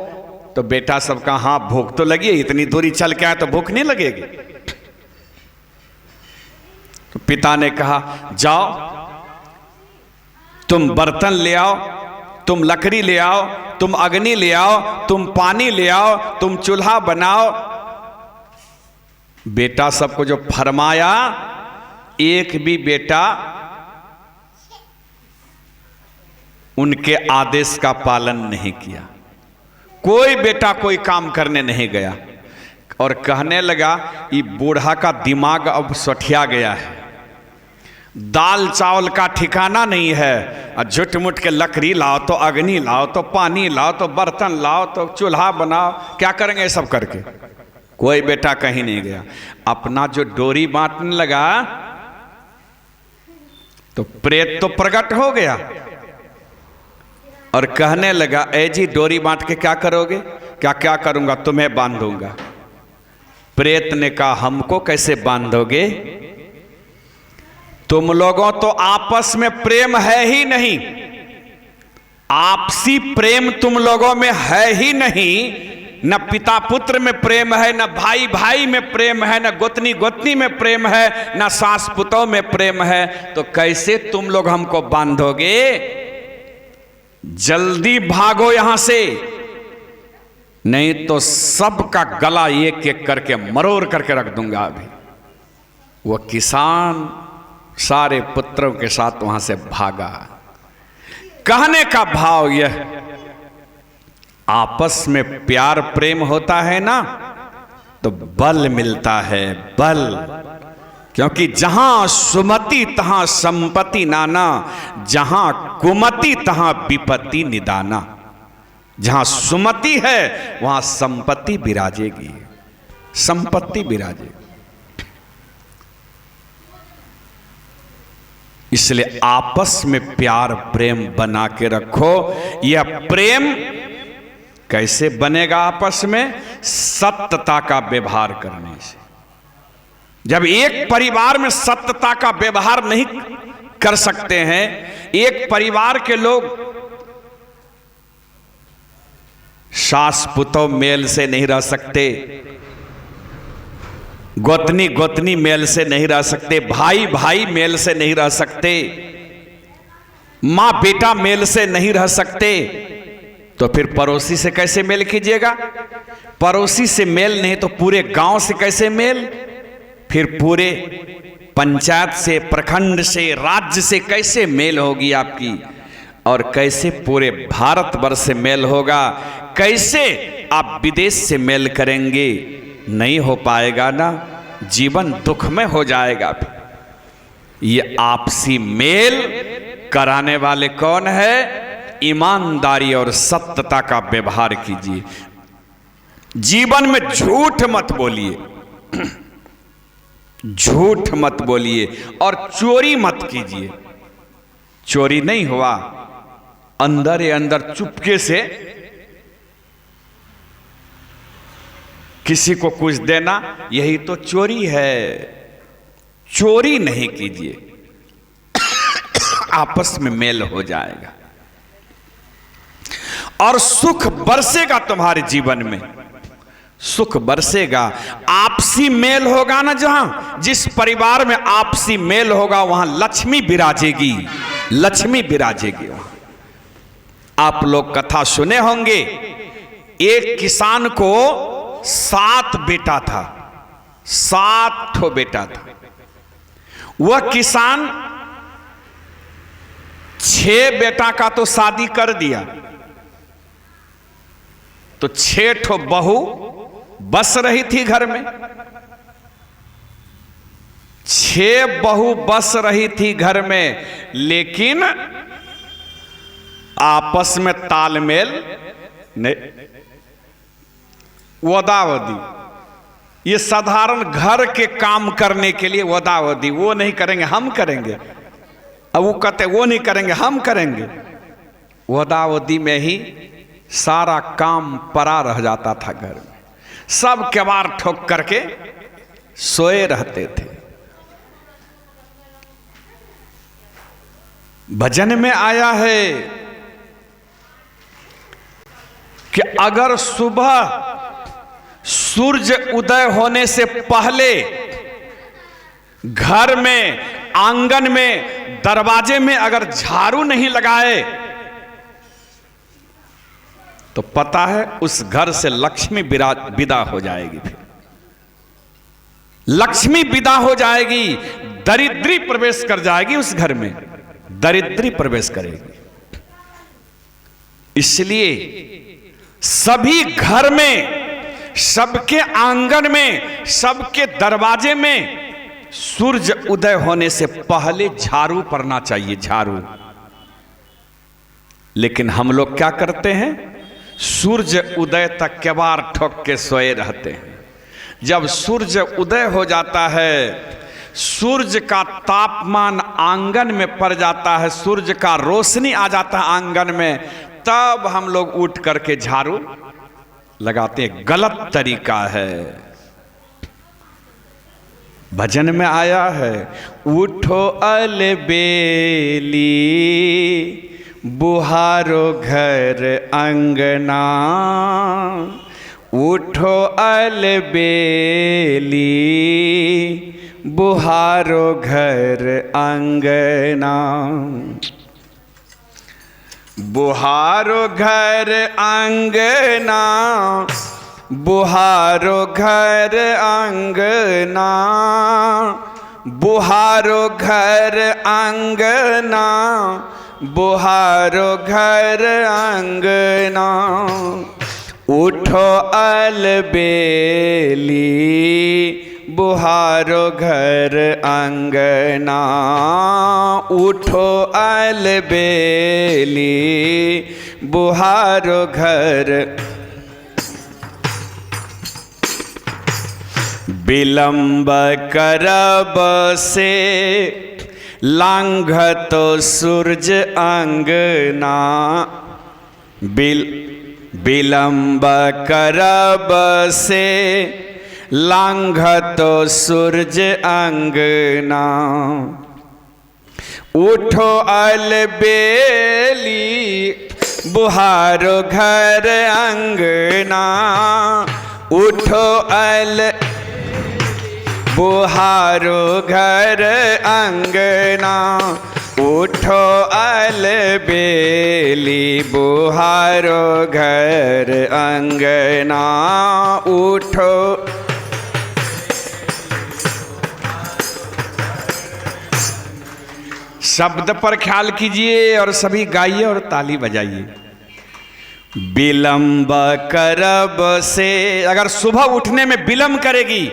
तो बेटा सबका हाँ भूख तो लगी है, इतनी दूरी चल के आए तो भूख नहीं लगेगी? तो पिता ने कहा, जाओ तुम बर्तन ले आओ, तुम लकड़ी ले आओ, तुम अग्नि ले आओ, तुम पानी ले आओ, तुम चूल्हा बनाओ। बेटा सबको जो फरमाया, एक भी बेटा उनके आदेश का पालन नहीं किया। कोई बेटा कोई काम करने नहीं गया और कहने लगा, ये बूढ़ा का दिमाग अब सठिया गया है, दाल चावल का ठिकाना नहीं है, और झुट मुट के लकड़ी लाओ तो अग्नि लाओ तो पानी लाओ तो बर्तन लाओ तो चूल्हा बनाओ, क्या करेंगे ये सब करके? कोई बेटा कहीं नहीं गया। अपना जो डोरी बांटने लगा तो प्रेत तो प्रकट हो गया और कहने लगा, ए जी डोरी बांट के क्या करोगे? क्या क्या करूंगा, तुम्हें बांधूंगा। प्रेत ने कहा, हमको कैसे बांधोगे? तुम लोगों तो आपस में प्रेम है ही नहीं, आपसी प्रेम तुम लोगों में है ही नहीं। न पिता पुत्र में प्रेम है, न भाई भाई में प्रेम है, न गोतनी गोतनी में प्रेम है, न सास पुतों में प्रेम है। तो कैसे तुम लोग हमको बांधोगे? जल्दी भागो यहां से, नहीं तो सबका गला एक एक करके मरोड़ करके रख दूंगा। अभी वो किसान सारे पुत्रों के साथ वहां से भागा। कहने का भाव यह, आपस में प्यार प्रेम होता है ना तो बल मिलता है, बल। क्योंकि जहां सुमति तहां संपत्ति नाना, जहां कुमति तहां विपत्ति निदाना। जहां सुमति है वहां संपत्ति विराजेगी, संपत्ति विराजेगी। इसलिए आपस में प्यार प्रेम बना के रखो। यह प्रेम कैसे बनेगा आपस में? सत्यता का व्यवहार करने से। जब एक परिवार में सत्यता का व्यवहार नहीं कर सकते हैं, एक परिवार के लोग सास पुतों मेल से नहीं रह सकते, गोतनी गोतनी मेल से नहीं रह सकते, भाई भाई मेल से नहीं रह सकते, मां बेटा मेल से नहीं रह सकते, तो फिर पड़ोसी से कैसे मेल कीजिएगा? पड़ोसी से मेल नहीं तो पूरे गांव से कैसे मेल? फिर पूरे पंचायत से, प्रखंड से, राज्य से कैसे मेल होगी आपकी? और कैसे पूरे भारतवर्ष से मेल होगा? कैसे आप विदेश से मेल करेंगे? नहीं हो पाएगा ना, जीवन दुख में हो जाएगा। ये आपसी मेल कराने वाले कौन है? ईमानदारी और सत्यता का व्यवहार कीजिए। जीवन में झूठ मत बोलिए, झूठ मत बोलिए और चोरी मत कीजिए। चोरी नहीं हुआ, अंदर ही अंदर चुपके से किसी को कुछ देना, यही तो चोरी है। चोरी नहीं कीजिए, आपस में मेल हो जाएगा और सुख बरसेगा तुम्हारे जीवन में, सुख बरसेगा। आपसी मेल होगा ना, जहां जिस परिवार में आपसी मेल होगा वहां लक्ष्मी विराजेगी, लक्ष्मी विराजेगी वहां। आप लोग कथा सुने होंगे, एक किसान को 7 बेटा था, 7 ठो बेटा था। वह किसान 6 बेटा का तो शादी कर दिया, तो 6 ठो बहू बस रही थी घर में। 6 बहू बस रही थी घर में, लेकिन आपस में तालमेल नहीं, वदावदी। ये साधारण घर के काम करने के लिए वदावदी, वो नहीं करेंगे हम करेंगे, अब वो कहते वो नहीं करेंगे हम करेंगे। वदावदी में ही सारा काम पड़ा रह जाता था घर में। सब केवाड़ ठोक करके सोए रहते थे। भजन में आया है कि अगर सुबह सूरज उदय होने से पहले घर में, आंगन में, दरवाजे में अगर झाड़ू नहीं लगाए तो पता है उस घर से लक्ष्मी विदा हो जाएगी। फिर लक्ष्मी विदा हो जाएगी, दरिद्री प्रवेश कर जाएगी उस घर में, दरिद्री प्रवेश करेगी। इसलिए सभी घर में, सबके आंगन में, सबके दरवाजे में सूरज उदय होने से पहले झाड़ू पड़ना चाहिए, झाड़ू। लेकिन हम लोग क्या करते हैं, सूरज उदय तक केवाड़ ठोक के सोए रहते हैं। जब सूरज उदय हो जाता है, सूरज का तापमान आंगन में पड़ जाता है, सूरज का रोशनी आ जाता है आंगन में, तब हम लोग उठ करके झाड़ू लगाते हैं। गलत तरीका है। भजन में आया है, उठो अलबेली बुहारो घर अंगना, उठो अलबेली बुहारो घर अंगना, बुहारो घर अंगना, बुहारो घर अंगना, बुहारो घर अंगना, बुहारो घर अंगना, उठो अलबेली बुहारो घर अंगना, उठो अलबेली बुहारो घर। विलंब करब से लांघतो सूरज अंगना, विलंब करब से लांघतो सूरज अंगना, उठो अलबेली बुहारो घर अंगना, उठो बुहारो घर अंगना, उठो अलबेली बुहारो घर अंगना, उठो। शब्द पर ख्याल कीजिए और सभी गाइए और ताली बजाइए। विलंब करब से, अगर सुबह उठने में विलंब करेगी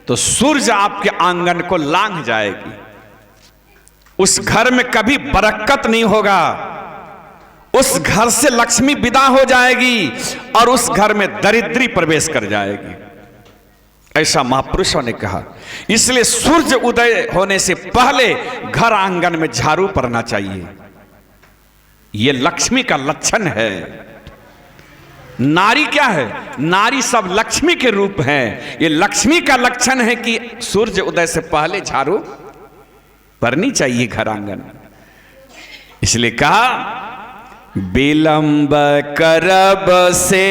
तो सूरज आपके आंगन को लांघ जाएगी, उस घर में कभी बरकत नहीं होगा, उस घर से लक्ष्मी विदा हो जाएगी और उस घर में दरिद्री प्रवेश कर जाएगी, ऐसा महापुरुषों ने कहा। इसलिए सूरज उदय होने से पहले घर आंगन में झाड़ू पड़ना चाहिए। यह लक्ष्मी का लक्षण है। नारी क्या है? नारी सब लक्ष्मी के रूप हैं। ये लक्ष्मी का लक्षण है कि सूरज उदय से पहले झाड़ू पड़नी चाहिए घर आंगन। इसलिए कहा विलंब करब से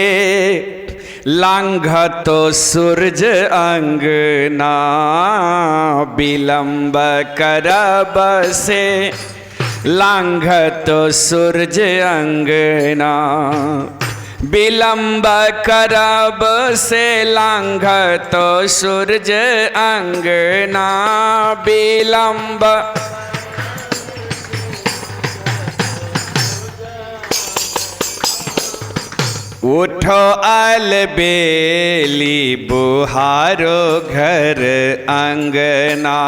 लांघतो सूरज अंगना, विलंब करब से लांघत सूरज अंगना, विलंब करब से लांघत सूरज अंगना, विलंब उठो अलबेली बुहारो घर अंगना,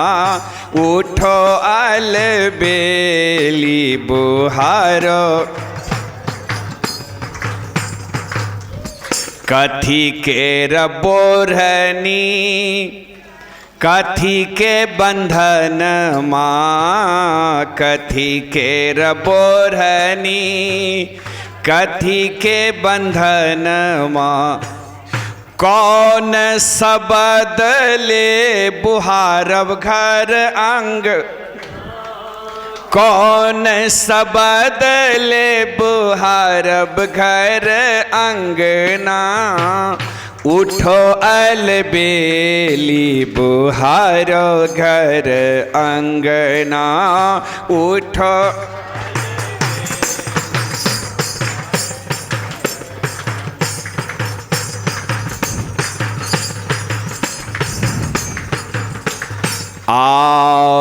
उठो अलबेली बुहारो। कथी के रबोरहनी कथी के बंधन माँ, कथी के रबोरहनी कथी के बंधन माँ, कौन सबद ले बुहारब घर अंग, कौन सबद ले बुहारब घर अंगना, उठो अलबेली बुहारो घर अंगना, उठो।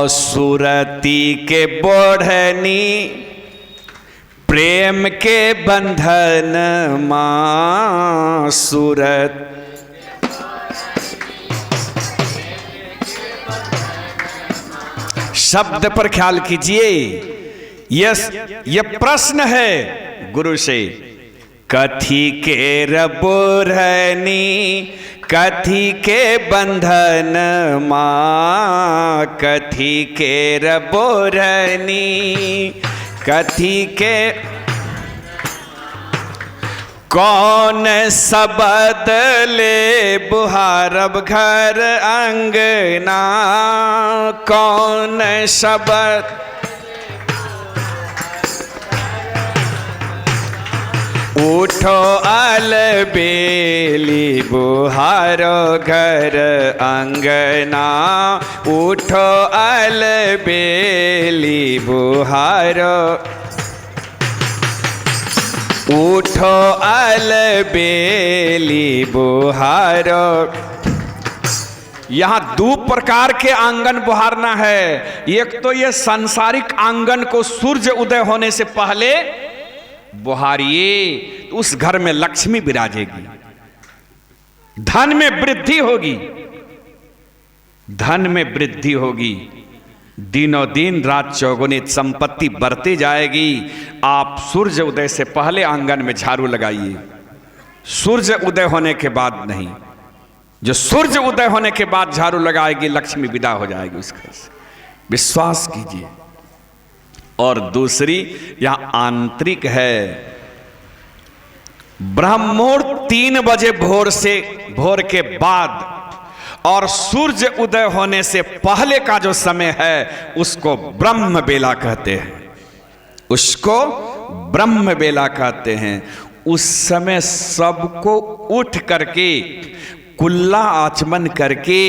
सुरती के बोढ़नी प्रेम के बंधन माँ, सूरत शब्द पर ख्याल कीजिए। ये प्रश्न है गुरु से। कथी के रबोरहनी कथी के बंधन माँ, कथी के रबोरहनी कथी के, कौन सबद ले बुहारब घर अंगना, कौन शब्द उठो अलबेली बुहारो घर अंगना, उठो अलबेली बुहारो, उठो अलबेली बुहारो। यहाँ दो प्रकार के आंगन बुहारना है। एक तो ये सांसारिक आंगन को सूर्य उदय होने से पहले बुहारिए, तो उस घर में लक्ष्मी विराजेगी, धन में वृद्धि होगी, धन में वृद्धि होगी, दिनों दिन रात चौगुनी संपत्ति बढ़ती जाएगी। आप सूर्य उदय से पहले आंगन में झाड़ू लगाइए, सूर्य उदय होने के बाद नहीं। जो सूर्य उदय होने के बाद झाड़ू लगाएगी लक्ष्मी विदा हो जाएगी उस घर से, विश्वास कीजिए। और दूसरी यहां आंतरिक है। ब्रह्ममुहूर्त 3 बजे भोर के बाद और सूर्य उदय होने से पहले का जो समय है उसको ब्रह्म बेला कहते हैं, उसको ब्रह्म बेला कहते हैं। उस समय सबको उठ करके कुल्ला आचमन करके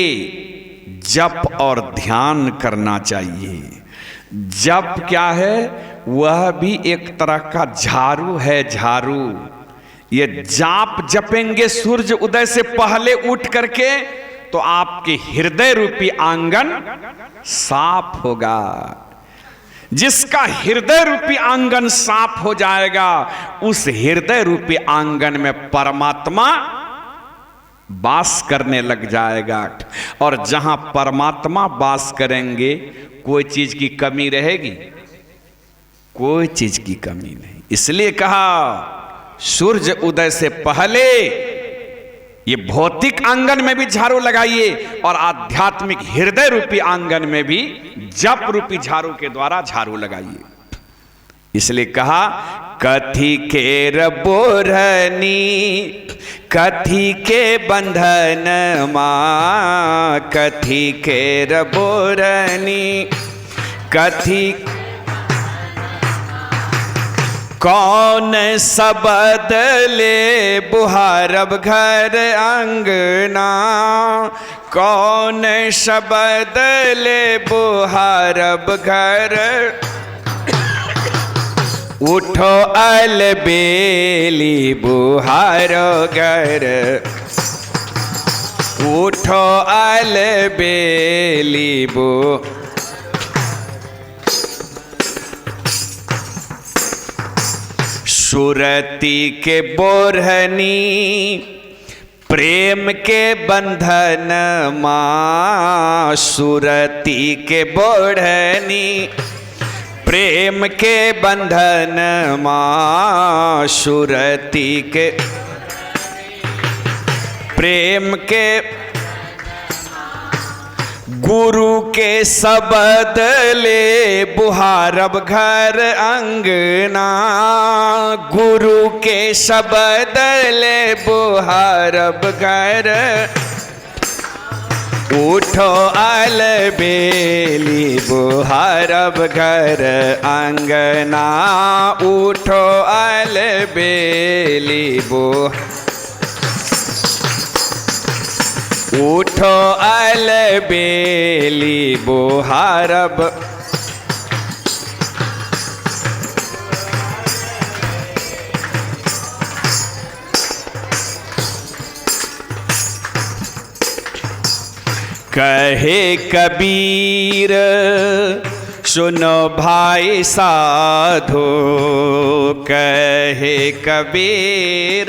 जप और ध्यान करना चाहिए। जप क्या है? वह भी एक तरह का झाड़ू है, झाड़ू। ये जाप जपेंगे सूर्य उदय से पहले उठ करके तो आपके हृदय रूपी आंगन साफ होगा। जिसका हृदय रूपी आंगन साफ हो जाएगा उस हृदय रूपी आंगन में परमात्मा वास करने लग जाएगा। और जहां परमात्मा वास करेंगे कोई चीज की कमी रहेगी? कोई चीज की कमी नहीं। इसलिए कहा सूर्य उदय से पहले ये भौतिक आंगन में भी झाड़ू लगाइए और आध्यात्मिक हृदय रूपी आंगन में भी जप रूपी झाड़ू के द्वारा झाड़ू लगाइए। इसलिए कहा कथी के रबोरहनी कथी के बंधन माँ, कथी के रबोरहनी कथी, कौन सबद ले बुहारब घर अंगना, कौन शब्द ले बुहारब घर। उठो अलबेली बुहारो घर, उठो अलबेली बु। सुरती के बोरहनी प्रेम के बंधन माँ, सुरती के बोरहनी प्रेम के बंधन माँ, सुरती के प्रेम के गुरु के शब्द ले बुहारब घर अंगना, गुरु के शब्द ले बुहारब घर। उठो अलबेली बुहारब घर अंगना, उठो अलबेली उठो अलबेली बुहारब। कहे कबीर सुनो भाई साधो, कहे कबीर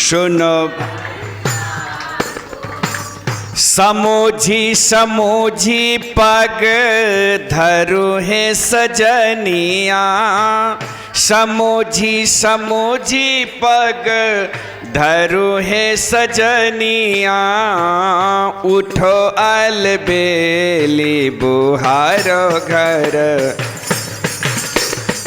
सुनो समोझी समोझी पग धरु है सजनिया, समोझी समोझी पग धरु है सजनिया। उठो अलबेली बुहारो घर,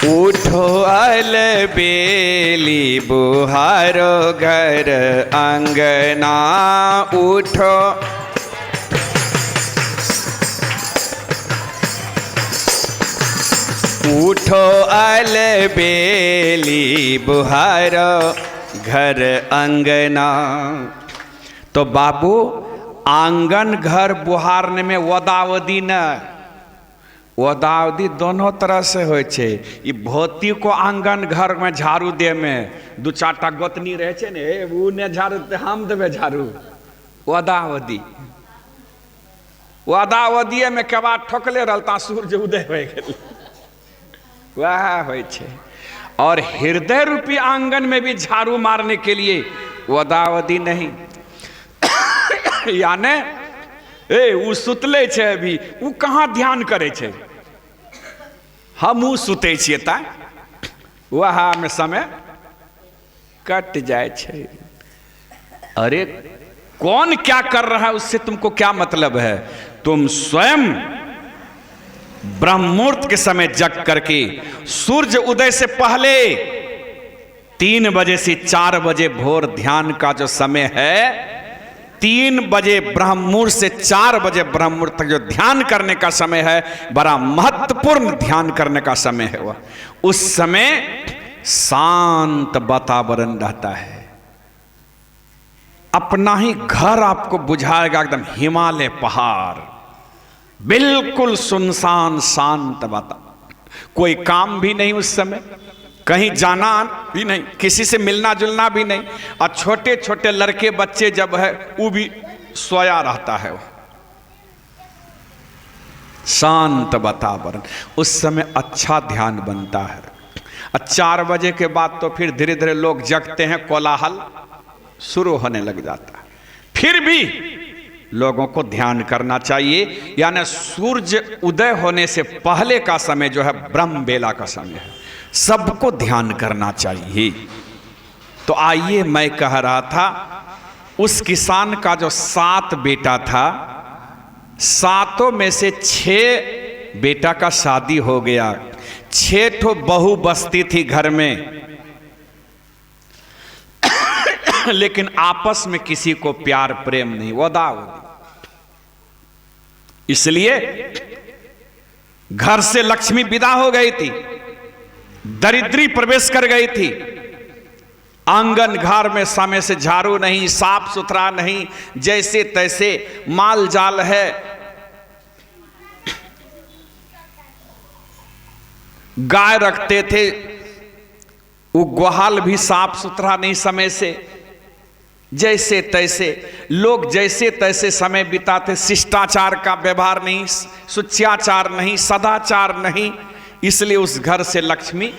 उठो अलबेली बुहारो घर अंगना, उठो उठो अलबेली बुहारो घर अंगना। तो बाबू आंगन घर बुहारने में वदावदी न, वदावदी दोनों तरह से होय छे। ई भौतिक को आंगन घर में झाड़ू दे में दू चारटा गोतनी रहे छे ने, ऊ ने झाड़ू हम देवे झाड़ू, वदावदी। वदावदी में केबा ठोकले रहता सूरज उदय हो गेल, वह होय छे। और हृदय रूपी आंगन में भी झाड़ू मारने के लिए वदावदी नहीं। यानी ऊ सुतले छे अभी, ऊ कहाँ ध्यान करे छे, हमू सुते छिए ता वह में समय कट जाए छे। अरे कौन क्या कर रहा है उससे तुमको क्या मतलब है? तुम स्वयं ब्रह्म मुहूर्त के समय जग करके सूर्य उदय से पहले 3 बजे से 4 बजे भोर ध्यान का जो समय है, 3 बजे ब्रह्म मुहूर्त से 4 बजे ब्रह्म मुहूर्त तक जो ध्यान करने का समय है, बड़ा महत्वपूर्ण ध्यान करने का समय है। वह उस समय शांत वातावरण रहता है, अपना ही घर आपको बुझाएगा, एकदम हिमालय पहाड़, बिल्कुल सुनसान शांत वातावरण, कोई काम भी नहीं उस समय, कहीं जाना भी नहीं, किसी से मिलना जुलना भी नहीं। और छोटे छोटे लड़के बच्चे जब है वो भी सोया रहता है। वो शांत वातावरण, उस समय अच्छा ध्यान बनता है। और 4 बजे के बाद तो फिर धीरे धीरे लोग जगते हैं, कोलाहल शुरू होने लग जाता है। फिर भी लोगों को ध्यान करना चाहिए, यानी सूर्य उदय होने से पहले का समय जो है ब्रह्म बेला का समय है, सबको ध्यान करना चाहिए। तो आइए, मैं कह रहा था उस किसान का जो 7 बेटा था, 7 में से 6 बेटा का शादी हो गया, 6 ठो बहू बसती थी घर में, लेकिन आपस में किसी को प्यार प्रेम नहीं, वदावदी। इसलिए घर से लक्ष्मी विदा हो गई थी, दरिद्री प्रवेश कर गई थी। आंगन घर में समय से झाड़ू नहीं, साफ सुथरा नहीं, जैसे तैसे माल जाल है। गाय रखते थे, वो ग्वाल भी साफ सुथरा नहीं समय से, जैसे तैसे लोग जैसे तैसे समय बिताते, शिष्टाचार का व्यवहार नहीं, शुच्याचार नहीं, सदाचार नहीं, इसलिए उस घर से लक्ष्मी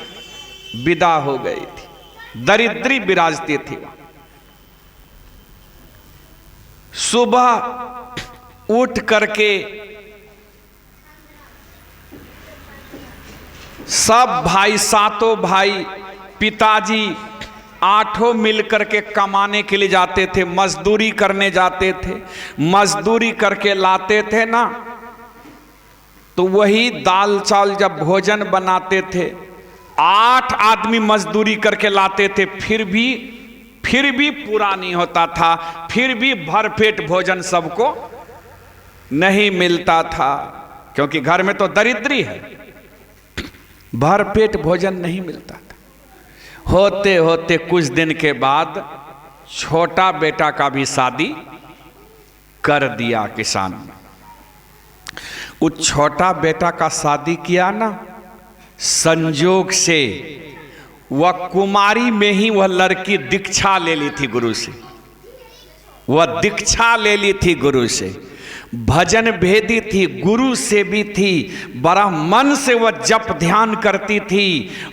विदा हो गई थी, दरिद्री विराजती थी। सुबह उठ करके सब भाई, सातों भाई, पिताजी आठों मिलकर के कमाने के लिए जाते थे, मजदूरी करने जाते थे। मजदूरी करके लाते थे ना, तो वही दाल चावल जब भोजन बनाते थे, 8 आदमी मजदूरी करके लाते थे, फिर भी पूरा नहीं होता था, फिर भी भरपेट भोजन सबको नहीं मिलता था, क्योंकि घर में तो दरिद्री है, भरपेट भोजन नहीं मिलता था। होते होते कुछ दिन के बाद छोटा बेटा का भी शादी कर दिया किसान ने। वो छोटा बेटा का शादी किया ना, संजोग से वह कुमारी में ही वह लड़की दीक्षा ले ली थी गुरु से, वह दीक्षा ले ली थी गुरु से, भजन भेदी थी, गुरु से भी थी, बड़ा मन से वह जप ध्यान करती थी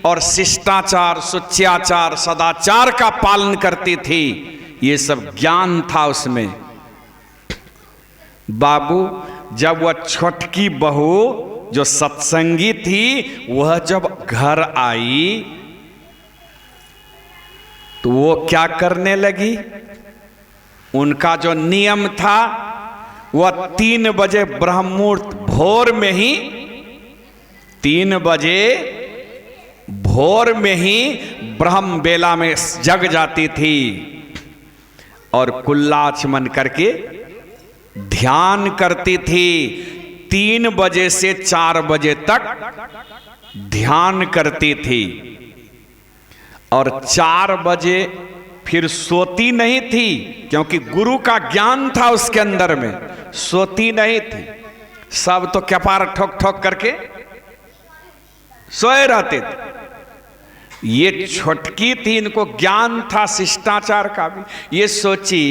और शिष्टाचार, शुच्याचार, सदाचार का पालन करती थी। ये सब ज्ञान था उसमें। बाबू, जब वह छोटकी बहू जो सत्संगी थी, वह जब घर आई तो वो क्या करने लगी, उनका जो नियम था वह 3 बजे ब्रह्म मुहूर्त भोर में ही, 3 बजे भोर में ही ब्रह्म बेला में जग जाती थी और कुल्लाचमन करके ध्यान करती थी। 3 बजे से 4 बजे तक ध्यान करती थी और 4 बजे फिर सोती नहीं थी, क्योंकि गुरु का ज्ञान था उसके अंदर में, सोती नहीं थी। सब तो कपार ठोक ठोक करके सोए रहते थे। ये छोटकी थी, इनको ज्ञान था शिष्टाचार का भी। ये सोची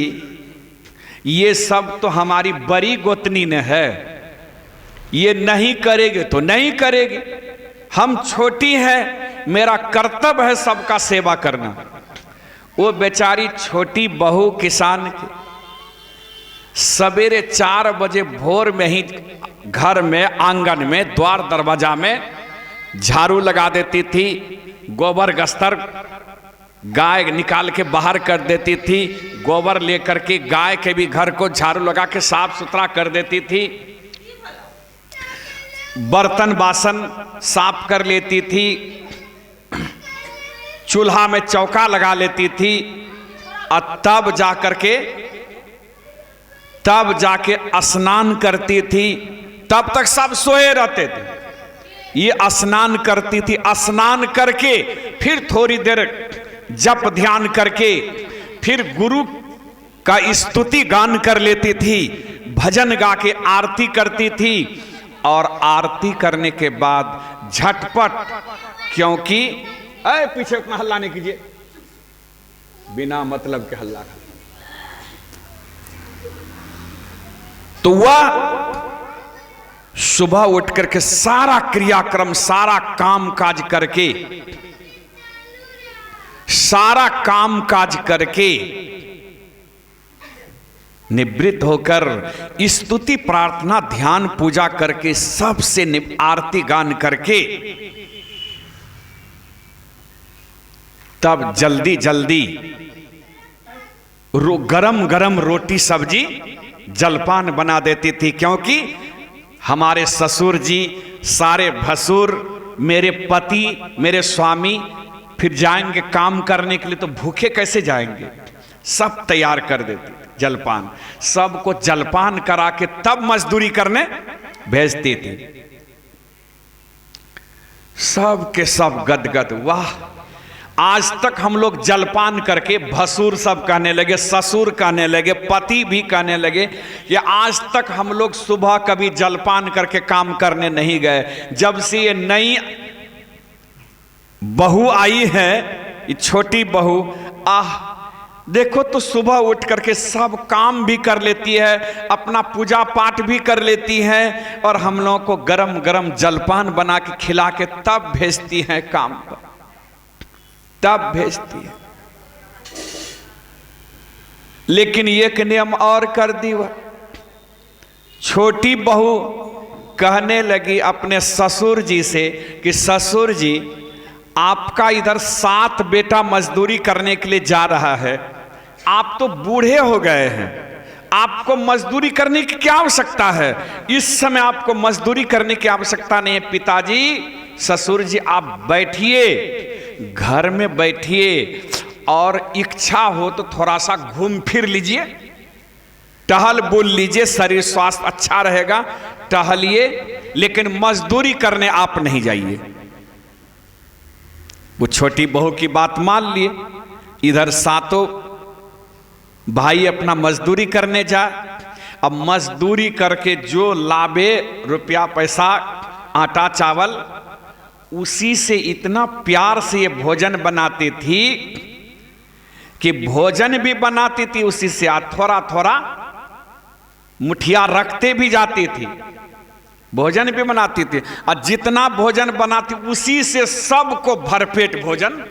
ये सब तो हमारी बड़ी गोतनी ने है, ये नहीं करेगे तो नहीं करेगी, हम छोटी हैं, मेरा कर्तव्य है सबका सेवा करना। वो बेचारी छोटी बहू किसान की सवेरे 4 बजे भोर में ही घर में, आंगन में, द्वार दरवाजा में झाड़ू लगा देती थी, गोबर गस्तर गाय निकाल के बाहर कर देती थी, गोबर लेकर के गाय के भी घर को झाड़ू लगा के साफ सुथरा कर देती थी, बर्तन बासन साफ कर लेती थी, चूल्हा में चौका लगा लेती थी और तब जाके स्नान करती थी। तब तक सब सोए रहते थे, ये स्नान करती थी, स्नान करके फिर थोड़ी देर जप ध्यान करके फिर गुरु का स्तुति गान कर लेती थी, भजन गा के आरती करती थी और आरती करने के बाद झटपट, क्योंकि अरे पीछे उतना हल्ला नहीं कीजिए, बिना मतलब के हल्ला। तो वह सुबह उठ करके सारा क्रियाक्रम, सारा काम काज करके, सारा काम काज करके निवृत्त होकर स्तुति प्रार्थना ध्यान पूजा करके सबसे आरती गान करके तब जल्दी जल्दी गरम गरम रोटी सब्जी जलपान बना देती थी, क्योंकि हमारे ससुर जी, सारे भसुर, मेरे पति, मेरे स्वामी फिर जाएंगे काम करने के लिए, तो भूखे कैसे जाएंगे, सब तैयार कर देती जलपान, सबको जलपान करा के तब मजदूरी करने भेजती थी। सब के सब गदगद, वाह आज तक हम लोग जलपान करके, भसुर सब कहने लगे, ससुर कहने लगे, पति भी कहने लगे कि आज तक हम लोग सुबह कभी जलपान करके काम करने नहीं गए। जब से ये नई बहू आई है, ये छोटी बहू, देखो तो सुबह उठ करके सब काम भी कर लेती है, अपना पूजा पाठ भी कर लेती है, और हम लोगों को गरम गरम जलपान बना के खिला के तब भेजती है काम पर, तब भेजती है। लेकिन एक नियम और कर दी वह, छोटी बहू कहने लगी अपने ससुर जी से कि ससुर जी, आपका इधर 7 बेटा मजदूरी करने के लिए जा रहा है, आप तो बूढ़े हो गए हैं, आपको मजदूरी करने की क्या आवश्यकता है, इस समय आपको मजदूरी करने की आवश्यकता नहीं है। पिताजी, ससुर जी आप बैठिए, घर में बैठिए, और इच्छा हो तो थोड़ा सा घूम फिर लीजिए, टहल बुल लीजिए, शरीर स्वास्थ्य अच्छा रहेगा, टहलिए, लेकिन मजदूरी करने आप नहीं जाइए। वो छोटी बहू की बात मान लिए, इधर 7 भाई अपना मजदूरी करने जाए। अब मजदूरी करके जो लाभे रुपया पैसा, आटा चावल, उसी से इतना प्यार से ये भोजन बनाती थी कि भोजन भी बनाती थी उसी से, थोड़ा थोड़ा मुठिया रखते भी जाती थी, भोजन भी बनाती थी, और जितना भोजन बनाती उसी से सबको भरपेट भोजन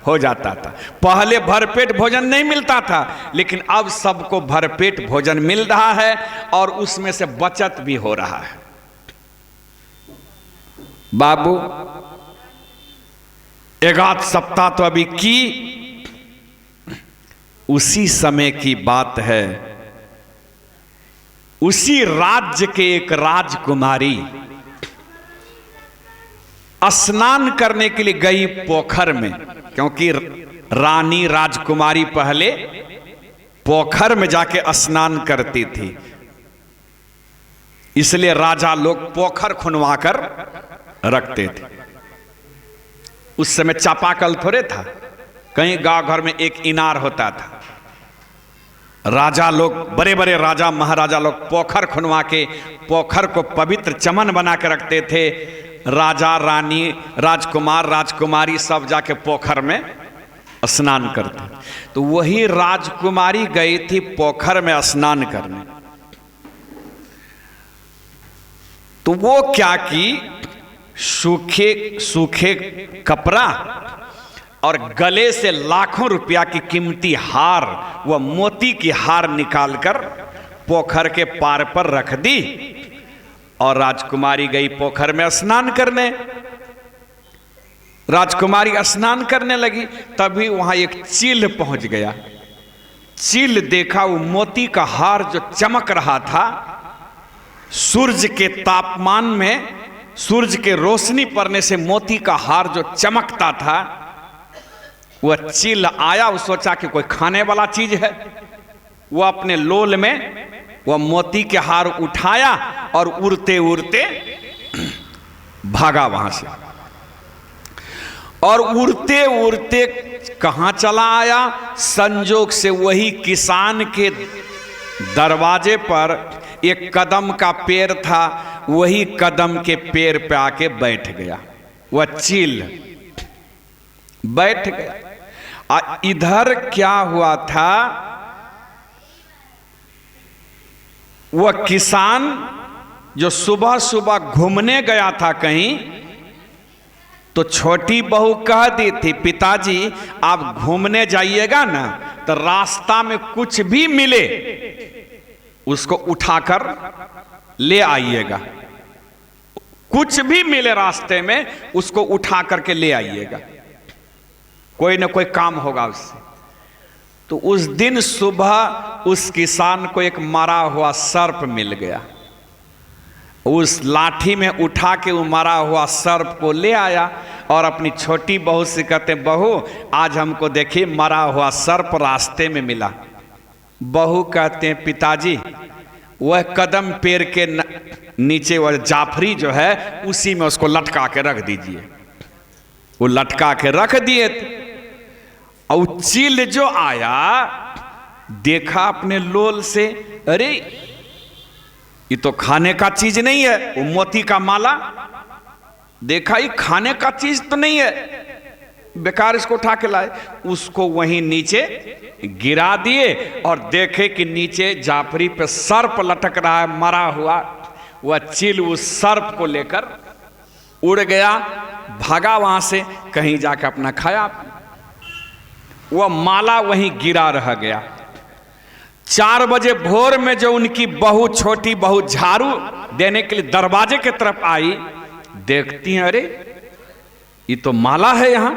हो जाता था। पहले भरपेट भोजन नहीं मिलता था, लेकिन अब सबको भरपेट भोजन मिल रहा है, और उसमें से बचत भी हो रहा है। बाबू, 1 सप्ताह तो अभी की, उसी समय की बात है, उसी राज्य के एक राजकुमारी स्नान करने के लिए गई पोखर में, क्योंकि रानी राजकुमारी पहले पोखर में जाके स्नान करती थी, इसलिए राजा लोग पोखर खुनवाकर रखते थे। उस समय चापाकल थोड़े था, कहीं गांव घर में एक इनार होता था। राजा लोग, बड़े बड़े राजा महाराजा लोग पोखर खुनवा के पोखर को पवित्र चमन बना के रखते थे। राजा रानी, राजकुमार राजकुमारी सब जाके पोखर में स्नान करते। तो वही राजकुमारी गई थी पोखर में स्नान करने। तो वो क्या की, सूखे सूखे कपड़ा और गले से लाखों रुपया की कीमती हार, वह मोती की हार निकालकर पोखर के पार पर रख दी, और राजकुमारी गई पोखर में स्नान करने। राजकुमारी स्नान करने लगी, तभी वहां एक चील पहुंच गया। चील देखा, वो मोती का हार जो चमक रहा था, सूरज के तापमान में, सूरज के रोशनी पड़ने से मोती का हार जो चमकता था, वह चील आया। वो सोचा कि कोई खाने वाला चीज है, वह अपने लोल में वह मोती के हार उठाया और उड़ते उड़ते भागा वहां से, और उड़ते उड़ते कहां चला आया, संजोग से वही किसान के दरवाजे पर एक कदम का पेड़ था, वही कदम के पेड़ पे आके बैठ गया। वह चील बैठ गया। इधर क्या हुआ था, वह किसान जो सुबह सुबह घूमने गया था कहीं, तो छोटी बहू कह दी थी, पिताजी आप घूमने जाइएगा ना, तो रास्ता में कुछ भी मिले उसको उठाकर ले आइएगा, कुछ भी मिले रास्ते में उसको उठा करके ले आइएगा, कोई ना कोई काम होगा उससे। तो उस दिन सुबह उस किसान को एक मरा हुआ सर्प मिल गया। उस लाठी में उठा के वो मरा हुआ सर्प को ले आया, और अपनी छोटी बहू से कहते, बहू आज हमको देखिए मरा हुआ सर्प रास्ते में मिला। बहू कहते हैं, पिताजी वह कदम पेड़ के नीचे वह जाफरी जो है उसी में उसको लटका के रख दीजिए। वो लटका के रख दिए। और चील जो आया, देखा अपने लोल से, अरे ये तो खाने का चीज नहीं है, वो मोती का माला, देखा ये खाने का चीज तो नहीं है, बेकार इसको उठा के लाए, उसको वहीं नीचे गिरा दिए और देखे कि नीचे जाफरी पे सर्प लटक रहा है मरा हुआ। वह चील उस सर्प को लेकर उड़ गया, भागा वहां से, कहीं जाकर अपना खाया। वह माला वहीं गिरा रह गया। 4 बजे भोर में जो उनकी बहू, छोटी बहू झाड़ू देने के लिए दरवाजे की तरफ आई, देखती हैं अरे ये तो माला है, यहां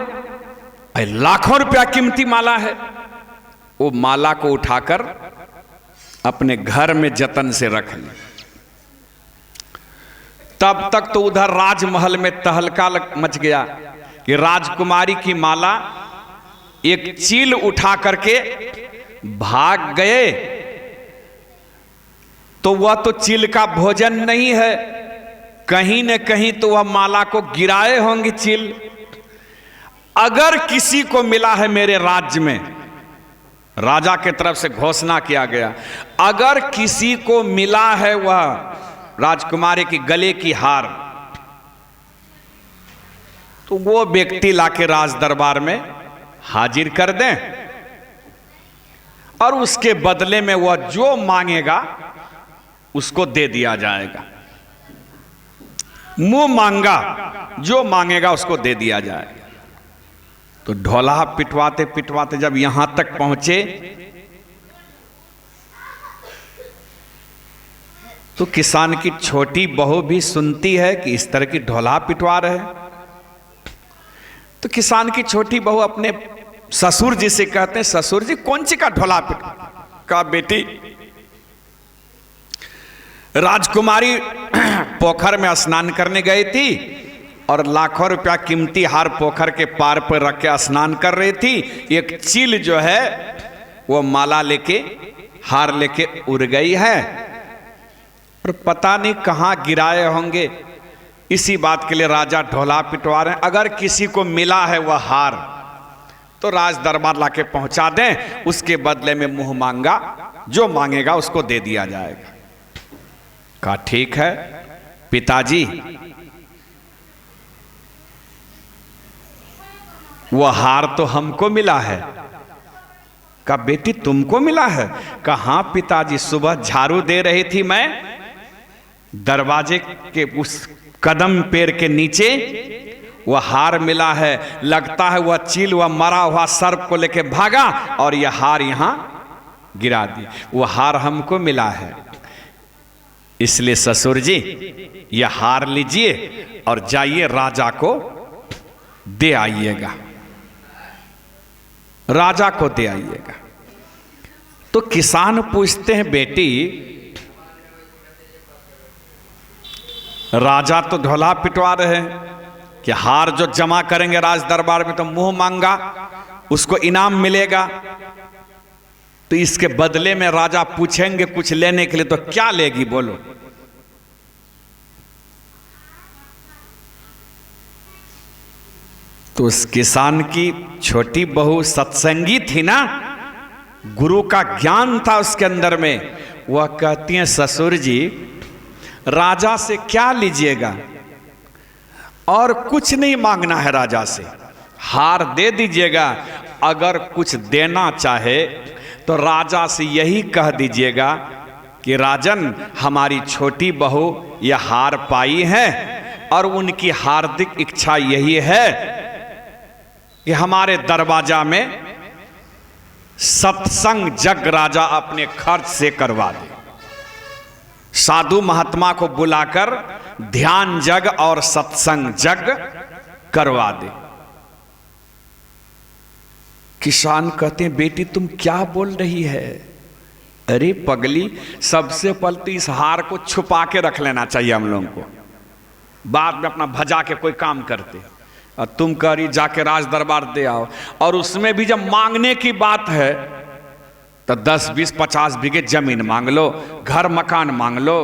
लाखों रुपया कीमती माला है। वो माला को उठाकर अपने घर में जतन से रख ली। तब तक तो उधर राजमहल में तहलका मच गया कि राजकुमारी की माला एक चील उठा करके भाग गए। तो वह तो चील का भोजन नहीं है, कहीं न कहीं तो वह माला को गिराए होंगे चील। अगर किसी को मिला है मेरे राज्य में, राजा की तरफ से घोषणा किया गया, अगर किसी को मिला है वह राजकुमारी की गले की हार, तो वो व्यक्ति लाके राज दरबार में हाजिर कर दें और उसके बदले में वह जो मांगेगा उसको दे दिया जाएगा। मुंह मांगा जो मांगेगा उसको दे दिया जाएगा। तो ढोला पिटवाते पिटवाते जब यहां तक पहुंचे तो किसान की छोटी बहू भी सुनती है कि इस तरह की ढोला पिटवा रहे हैं। तो किसान की छोटी बहू अपने ससुर जी से कहते हैं, ससुर जी कौन सी का ढोला पिटवा? का बेटी राजकुमारी पोखर में स्नान करने गई थी और लाखों रुपया कीमती हार पोखर के पार पर रख के स्नान कर रही थी। एक चील जो है वो माला लेके, हार लेके उड़ गई है और पता नहीं कहां गिराए होंगे। इसी बात के लिए राजा ढोला पिटवा रहे हैं। अगर किसी को मिला है वह हार तो राज दरबार लाके पहुंचा दें, उसके बदले में मुंह मांगा जो मांगेगा उसको दे दिया जाएगा। कहा ठीक है पिताजी, वह हार तो हमको मिला है। कहा बेटी तुमको मिला है? कहा हाँ पिताजी, सुबह झाड़ू दे रही थी मैं, दरवाजे के उस कदम पेड़ के नीचे वह हार मिला है। लगता है वह चील, वह मरा हुआ सर्प को लेके भागा और यह हार यहां गिरा दी। वह हार हमको मिला है, इसलिए ससुर जी यह हार लीजिए और जाइए राजा को दे आइएगा, राजा को दे आइएगा। तो किसान पूछते हैं बेटी राजा तो ढोला पिटवा रहे हैं कि हार जो जमा करेंगे राज दरबार में तो मुंह मांगा उसको इनाम मिलेगा, तो इसके बदले में राजा पूछेंगे कुछ लेने के लिए तो क्या लेगी बोलो? तो उस किसान की छोटी बहू सत्संगी थी ना, गुरु का ज्ञान था उसके अंदर में। वह कहती हैं ससुर जी राजा से क्या लीजिएगा, और कुछ नहीं मांगना है राजा से, हार दे दीजिएगा। अगर कुछ देना चाहे तो राजा से यही कह दीजिएगा कि राजन हमारी छोटी बहू यह हार पाई है और उनकी हार्दिक इच्छा यही है कि हमारे दरवाजा में सत्संग जग राजा अपने खर्च से करवा दे, साधु महात्मा को बुलाकर ध्यान जग और सत्संग जग करवा दे। किसान कहते हैं बेटी तुम क्या बोल रही है? अरे पगली, सबसे पहले तो इस हार को छुपा के रख लेना चाहिए हम लोगों को, बाद में अपना भजा के कोई काम करते। और तुम कह रही जाके राज दरबार दे आओ, और उसमें भी जब मांगने की बात है तो 10, 20, 50 बीघे जमीन मांग लो, घर मकान मांग लो,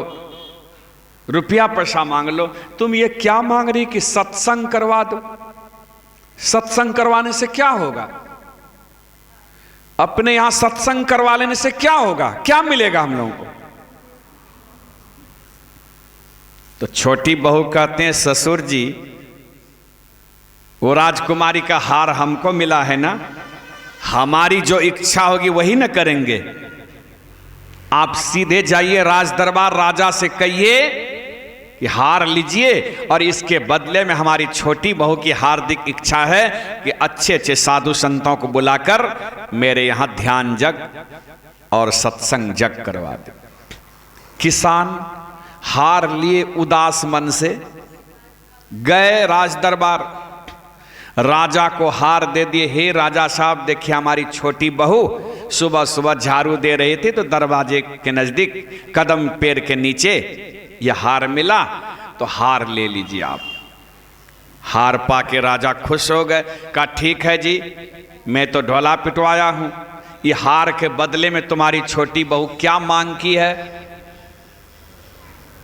रुपया पैसा मांग लो। तुम ये क्या मांग रही कि सत्संग करवा दो? सत्संग करवाने से क्या होगा? अपने यहां सत्संग करवा लेने से क्या होगा? क्या मिलेगा हम लोगों को? तो छोटी बहू कहते हैं ससुर जी वो राजकुमारी का हार हमको मिला है ना, हमारी जो इच्छा होगी वही ना करेंगे। आप सीधे जाइए राज दरबार, राजा से कहिए कि हार लीजिए और इसके बदले में हमारी छोटी बहू की हार्दिक इच्छा है कि अच्छे अच्छे साधु संतों को बुलाकर मेरे यहां ध्यान जग और सत्संग जग करवा दे। किसान हार लिए उदास मन से गए राज दरबार, राजा को हार दे दिए। हे राजा साहब, देखिए हमारी छोटी बहू सुबह सुबह झाड़ू दे रही थी तो दरवाजे के नजदीक कदम पैर के नीचे यह हार मिला, तो हार ले लीजिए आप। हार पाके राजा खुश हो गए, कहा ठीक है जी, मैं तो ढोला पिटवाया हूं, ये हार के बदले में तुम्हारी छोटी बहू क्या मांग की है?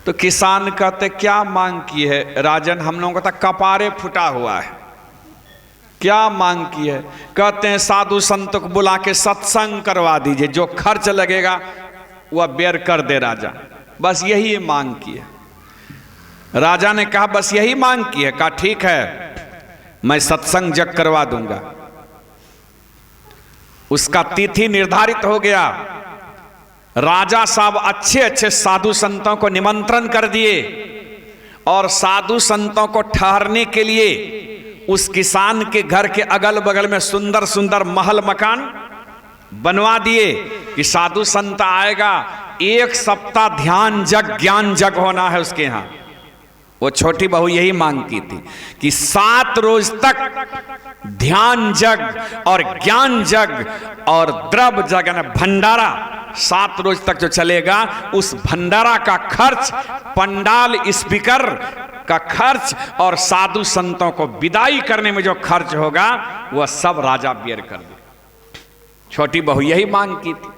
तो किसान कहते क्या मांग की है राजन? हम लोगों का कपारे फुटा हुआ है, क्या मांग की है? कहते हैं साधु संत को बुला के सत्संग करवा दीजिए, जो खर्च लगेगा वह बेर कर दे राजा, बस यही मांग की है। राजा ने कहा बस यही मांग की है? कहा ठीक है, मैं सत्संग जग करवा दूंगा। उसका तिथि निर्धारित हो गया। राजा साहब अच्छे अच्छे साधु संतों को निमंत्रण कर दिए और साधु संतों को ठहरने के लिए उस किसान के घर के अगल बगल में सुंदर सुंदर महल मकान बनवा दिए कि साधु संत आएगा, 1 सप्ताह ध्यान जग ज्ञान जग होना है उसके यहां। वो छोटी बहू यही मांग की थी कि 7 रोज तक ध्यान जग और ज्ञान जग और द्रव जग यानी भंडारा 7 रोज तक जो चलेगा, उस भंडारा का खर्च, पंडाल स्पीकर का खर्च और साधु संतों को विदाई करने में जो खर्च होगा वह सब राजा बेयर कर दे। छोटी बहू यही मांग की थी।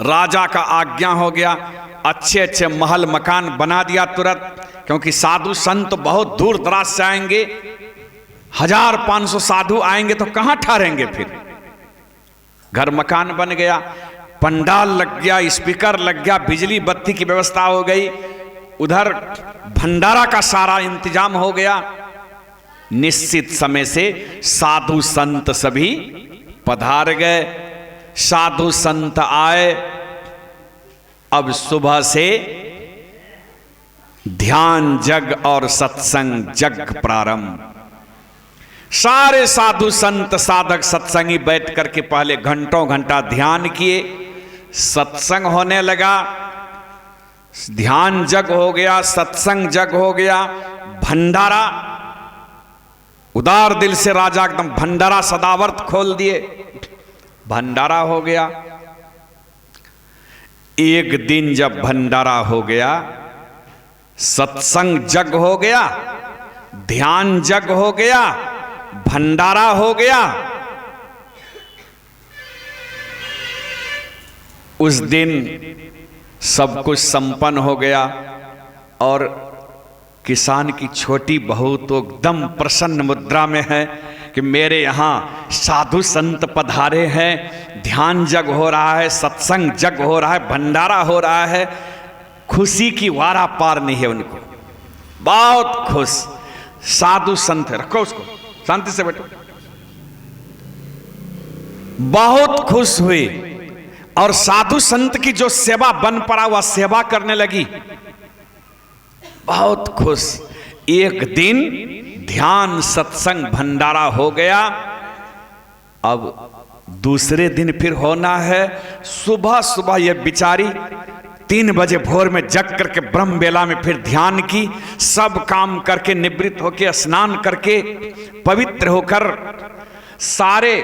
राजा का आज्ञा हो गया, अच्छे अच्छे महल मकान बना दिया तुरंत, क्योंकि साधु संत बहुत दूर दराज से आएंगे, 1500 साधु आएंगे तो कहां ठहरेंगे फिर। घर मकान बन गया, पंडाल लग गया, स्पीकर लग गया, बिजली बत्ती की व्यवस्था हो गई, उधर भंडारा का सारा इंतजाम हो गया। निश्चित समय से साधु संत सभी पधार गए। साधु संत आए। अब सुबह से ध्यान जग और सत्संग जग प्रारंभ। सारे साधु संत साधक सत्संगी बैठ करके पहले घंटों घंटा ध्यान किए, सत्संग होने लगा, ध्यान जग हो गया, सत्संग जग हो गया, भंडारा उदार दिल से राजा एकदम भंडारा सदावर्त खोल दिए, भंडारा हो गया। एक दिन जब भंडारा हो गया, सत्संग जग हो गया, ध्यान जग हो गया, भंडारा हो गया, उस दिन सब कुछ संपन्न हो गया और किसान की छोटी बहू तो एकदम प्रसन्न मुद्रा में है कि मेरे यहाँ साधु संत पधारे हैं, ध्यान जग हो रहा है, सत्संग जग हो रहा है, भंडारा हो रहा है। खुशी की वारा पार नहीं है उनको, बहुत खुश। साधु संत, रखो उसको, शांति से बैठो, बहुत खुश हुई और साधु संत की जो सेवा बन पड़ा वह सेवा करने लगी, बहुत खुश। एक दिन ध्यान सत्संग भंडारा हो गया। अब दूसरे दिन फिर होना है। सुबह सुबह ये बिचारी 3 बजे भोर में जग करके ब्रह्म बेला में फिर ध्यान की, सब काम करके निवृत्त होकर स्नान करके पवित्र होकर सारे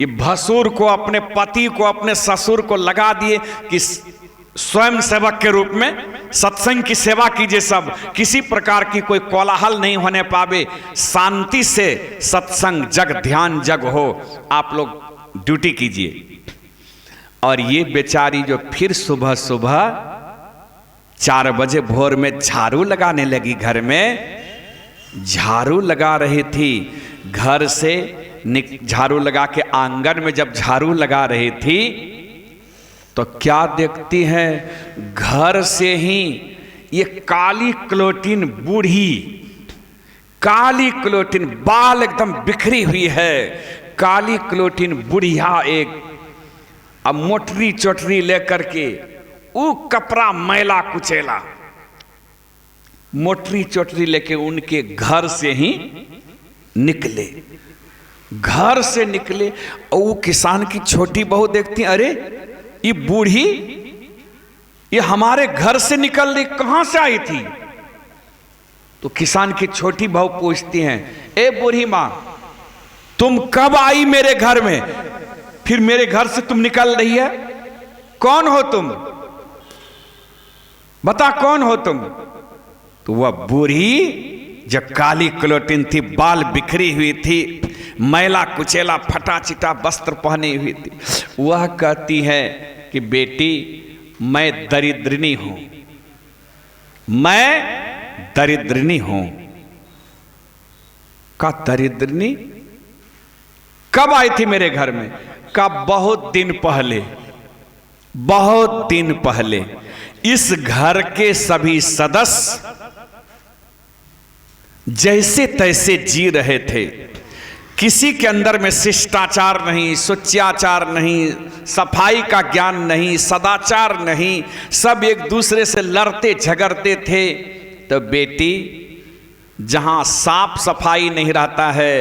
ये भसुर को, अपने पति को, अपने ससुर को लगा दिए कि स्वयं सेवक के रूप में सत्संग की सेवा कीजिए, सब किसी प्रकार की कोई कोलाहल नहीं होने पावे, शांति से सत्संग जग ध्यान जग हो, आप लोग ड्यूटी कीजिए। और ये बेचारी जो फिर सुबह सुबह 4 बजे भोर में झाड़ू लगाने लगी, घर में झाड़ू लगा रही थी, घर से झाड़ू लगा के आंगन में जब झाड़ू लगा रही थी तो क्या देखती हैं, घर से ही ये काली क्लोटीन बूढ़ी काली क्लोटिन, बाल एकदम बिखरी हुई है, काली क्लोटिन बुढ़िया एक, अब मोटरी चोटरी लेकर के वो कपड़ा मैला कुचेला मोटरी चोटरी लेके उनके घर से ही निकले, घर से निकले। और वो किसान की छोटी बहू देखती, अरे ये बूढ़ी ये हमारे घर से निकल रही, कहां से आई थी? तो किसान की छोटी बहू पूछती हैं, ए बूढ़ी मां, तुम कब आई मेरे घर में? फिर मेरे घर से तुम निकल रही है, कौन हो तुम? बता कौन हो तुम? तो वह बूढ़ी जो काली क्लोटिन थी, बाल बिखरी हुई थी, मैला कुचेला फटा चिटा वस्त्र पहनी हुई थी, वह कहती है कि बेटी मैं दरिद्रनी हूं, मैं दरिद्रनी हूं। का दरिद्रनी? कब आई थी मेरे घर में? का बहुत दिन पहले, बहुत दिन पहले। इस घर के सभी सदस्य जैसे तैसे जी रहे थे, किसी के अंदर में शिष्टाचार नहीं, शुच्याचार नहीं, सफाई का ज्ञान नहीं, सदाचार नहीं, सब एक दूसरे से लड़ते झगड़ते थे। तो बेटी, जहां साफ सफाई नहीं रहता है,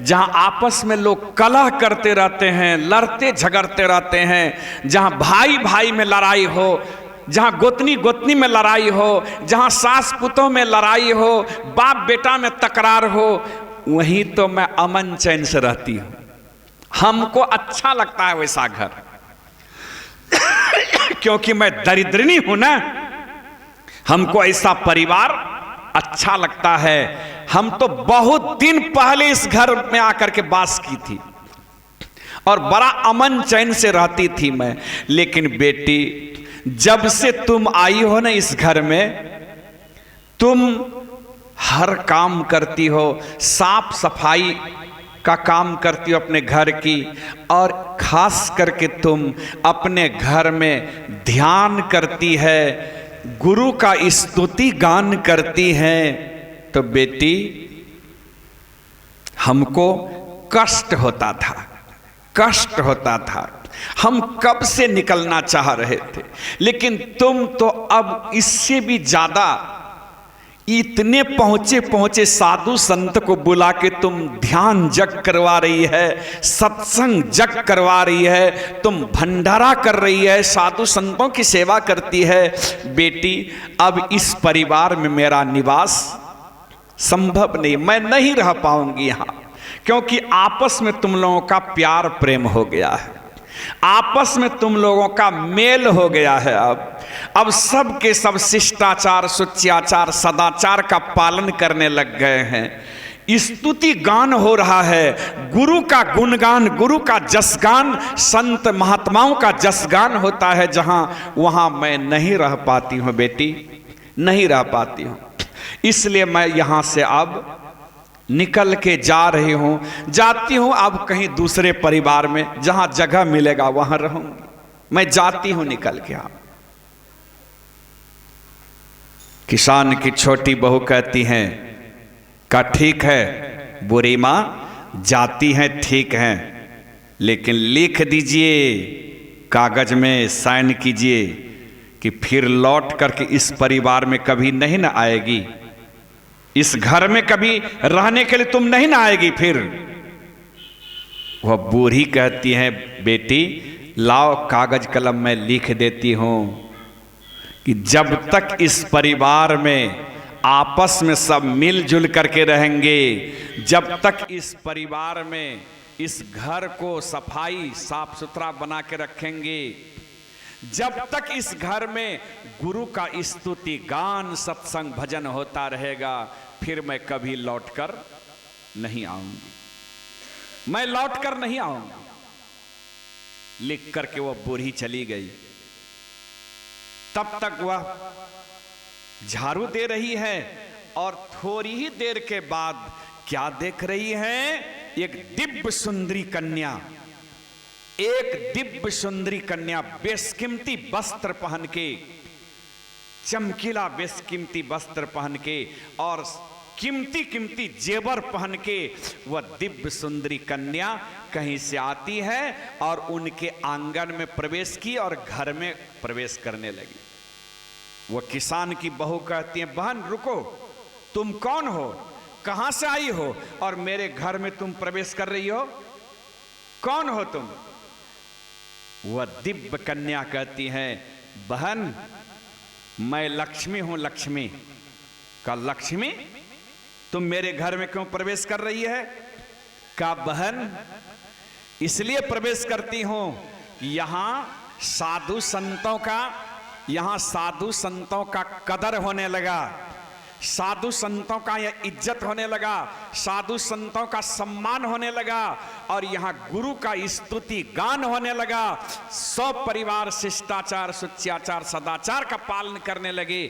जहां आपस में लोग कलह करते रहते हैं, लड़ते झगड़ते रहते हैं, जहां भाई भाई में लड़ाई हो, जहां गोतनी गोतनी में लड़ाई हो, जहां सास पुतों में लड़ाई हो, बाप बेटा में तकरार हो, वहीं तो मैं अमन चैन से रहती हूं। हमको अच्छा लगता है वैसा घर क्योंकि मैं दरिद्रनी हूं ना, हमको ऐसा परिवार अच्छा लगता है। हम तो बहुत दिन पहले इस घर में आकर के वास की थी और बड़ा अमन चैन से रहती थी मैं। लेकिन बेटी, जब से तुम आई हो ना इस घर में, तुम हर काम करती हो, साफ सफाई का काम करती हो अपने घर की, और खास करके तुम अपने घर में ध्यान करती है, गुरु का स्तुति गान करती है। तो बेटी, हमको कष्ट होता था, कष्ट होता था, हम कब से निकलना चाह रहे थे, लेकिन तुम तो अब इससे भी ज्यादा इतने पहुंचे पहुंचे साधु संत को बुला के तुम ध्यान जग करवा रही है, सत्संग जग करवा रही है, तुम भंडारा कर रही है, साधु संतों की सेवा करती है। बेटी, अब इस परिवार में मेरा निवास संभव नहीं, मैं नहीं रह पाऊंगी यहां, क्योंकि आपस में तुम लोगों का प्यार प्रेम हो गया है, आपस में तुम लोगों का मेल हो गया है। अब सब के सब शिष्टाचार, शुच्याचार, सदाचार का पालन करने लग गए हैं। स्तुति गान हो रहा है, गुरु का गुणगान, गुरु का जसगान, संत महात्माओं का जसगान होता है। जहां वहां मैं नहीं रह पाती हूं बेटी, नहीं रह पाती हूं। इसलिए मैं यहां से अब निकल के जा रही हूं, जाती हूं अब कहीं दूसरे परिवार में, जहां जगह मिलेगा वहां रहूंगी। मैं जाती हूं निकल के। आप किसान की छोटी बहू कहती हैं, का ठीक है बुरी मां, जाती हैं ठीक है, लेकिन लिख दीजिए, कागज में साइन कीजिए कि फिर लौट करके इस परिवार में कभी नहीं ना आएगी, इस घर में कभी रहने के लिए तुम नहीं ना आएगी फिर। वह बूढ़ी कहती है, बेटी लाओ कागज कलम में लिख देती हूं कि जब तक इस परिवार में आपस में सब मिलजुल करके रहेंगे, जब तक इस परिवार में इस घर को सफाई साफ सुथरा बना के रखेंगे, जब तक इस घर में गुरु का स्तुति गान सत्संग भजन होता रहेगा, फिर मैं कभी लौटकर नहीं आऊंगी, मैं लौटकर नहीं आऊंगी। लिख करके वह बूढ़ी चली गई। तब तक वह झाड़ू दे रही है और थोड़ी ही देर के बाद क्या देख रही है? एक दिव्य सुंदरी कन्या, एक दिव्य सुंदरी कन्या बेशकीमती वस्त्र पहन के, चमकीला बेशकीमती वस्त्र पहन के और कीमती कीमती जेवर पहन के वह दिव्य सुंदरी कन्या कहीं से आती है और उनके आंगन में प्रवेश की और घर में प्रवेश करने लगी। वह किसान की बहू कहती है, बहन रुको, तुम कौन हो, कहां से आई हो और मेरे घर में तुम प्रवेश कर रही हो, कौन हो तुम? वह दिव्य कन्या कहती है, बहन मैं लक्ष्मी हूं, लक्ष्मी। का लक्ष्मी तुम मेरे घर में क्यों प्रवेश कर रही है? का बहन इसलिए प्रवेश करती हूं कि यहां साधु संतों का कदर होने लगा, साधु संतों का यह इज्जत होने लगा, साधु संतों का सम्मान होने लगा और यहाँ गुरु का स्तुति गान होने लगा। सब परिवार शिष्टाचार, शुचियाचार, सदाचार का पालन करने लगे।